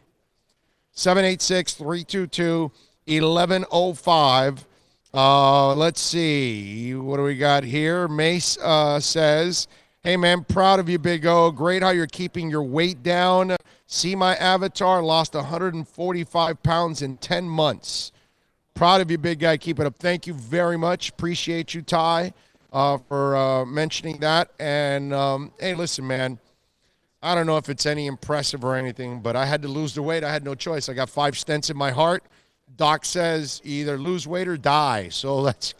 786-322-1105. Let's see. What do we got here? Mace says, hey, man, proud of you, Big O. Great how you're keeping your weight down. See my avatar, lost 145 pounds in 10 months. Proud of you, big guy. Keep it up. Thank you very much. Appreciate you, Ty, for mentioning that. And, hey, listen, man, I don't know if it's any impressive or anything, but I had to lose the weight. I had no choice. I got 5 stents in my heart. Doc says either lose weight or die. So that's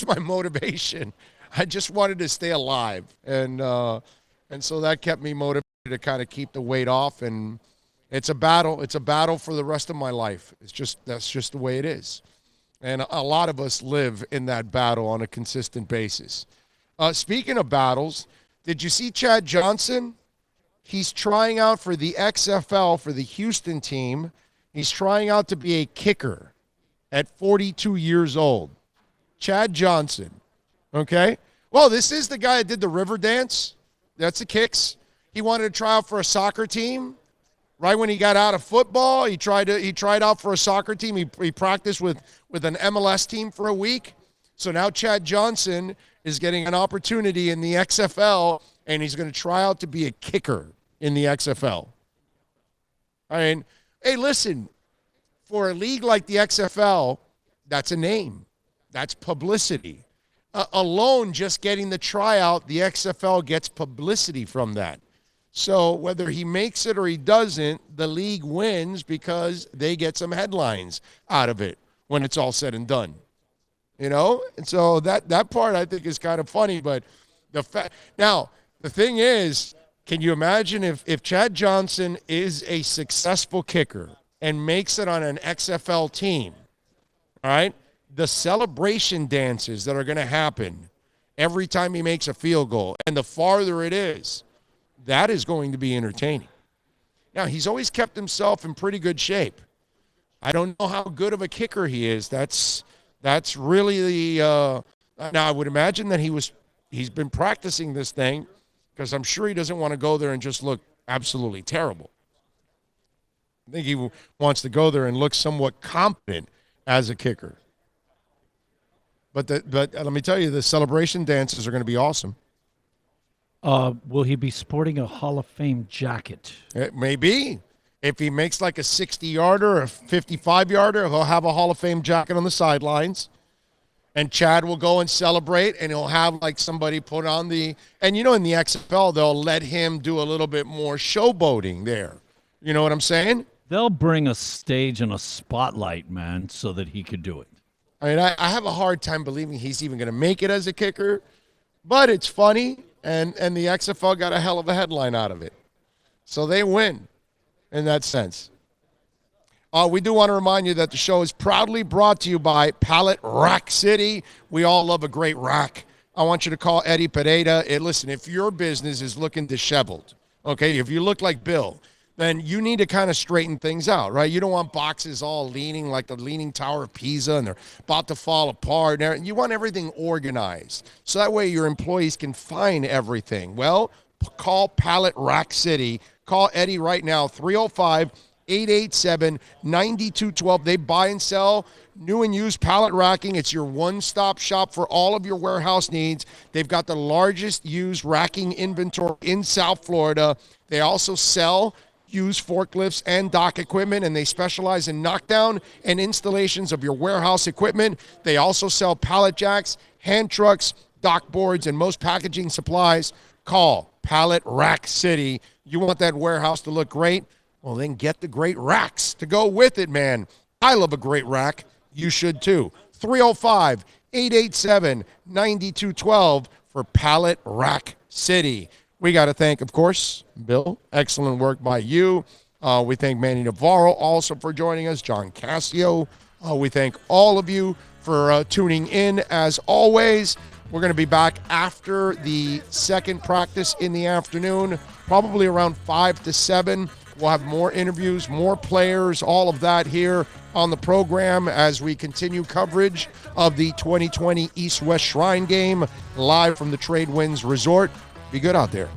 my motivation. I just wanted to stay alive. And so that kept me motivated to kind of keep the weight off. And it's a battle. It's a battle for the rest of my life. That's just the way it is. And a lot of us live in that battle on a consistent basis. Speaking of battles, did you see Chad Johnson? He's trying out for the XFL for the Houston team. He's trying out to be a kicker at 42 years old. Chad Johnson. Okay? Well, this is the guy that did the river dance. That's the kicks. He wanted to try out for a soccer team. Right when he got out of football, he tried out for a soccer team. He practiced with an MLS team for a week. So now Chad Johnson is getting an opportunity in the XFL, and he's going to try out to be a kicker in the XFL. I mean, hey, listen, for a league like the XFL, that's a name. That's publicity. Alone, just getting the tryout, the XFL gets publicity from that. So whether he makes it or he doesn't, the league wins because they get some headlines out of it when it's all said and done. You know? And so that part I think is kind of funny. But now, the thing is, can you imagine if Chad Johnson is a successful kicker and makes it on an XFL team, all right? The celebration dances that are going to happen every time he makes a field goal, and the farther it is, that is going to be entertaining. Now, he's always kept himself in pretty good shape. I don't know how good of a kicker he is. That's really the now I would imagine that he's been practicing this thing because I'm sure he doesn't want to go there and just look absolutely terrible. I think he wants to go there and look somewhat competent as a kicker. But let me tell you, the celebration dances are going to be awesome. Will he be sporting a Hall of Fame jacket? It may be. If he makes like a 60-yarder or a 55-yarder, he'll have a Hall of Fame jacket on the sidelines. And Chad will go and celebrate, and he'll have like somebody put on and you know, in the XFL, they'll let him do a little bit more showboating there. You know what I'm saying? They'll bring a stage and a spotlight, man, so that he could do it. I mean, I have a hard time believing he's even going to make it as a kicker, but it's funny, and the XFL got a hell of a headline out of it. So they win in that sense. We do want to remind you that the show is proudly brought to you by Pallet Rack City. We all love a great rack. I want you to call Eddie Pineda. Listen, if your business is looking disheveled, okay, if you look like Bill, then you need to kind of straighten things out, right? You don't want boxes all leaning like the Leaning Tower of Pisa and they're about to fall apart. You want everything organized so that way your employees can find everything. Well, call Pallet Rack City. Call Eddie right now, 305-887-9212. They buy and sell new and used pallet racking. It's your one-stop shop for all of your warehouse needs. They've got the largest used racking inventory in South Florida. They also sell used forklifts and dock equipment, and they specialize in knockdown and installations of your warehouse equipment. They also sell pallet jacks, hand trucks, dock boards, and most packaging supplies. Call Pallet Rack City. You want that warehouse to look great? Well, then get the great racks to go with it, man. I love a great rack. You should too. 305-887-9212 for Pallet Rack City. We got to thank, of course, Bill. Excellent work by you. We thank Manny Navarro also for joining us, John Cassio. We thank all of you for tuning in. As always, we're going to be back after the second practice in the afternoon, probably around 5 to 7. We'll have more interviews, more players, all of that here on the program as we continue coverage of the 2020 East-West Shrine Game live from the Tradewinds Resort. Be good out there.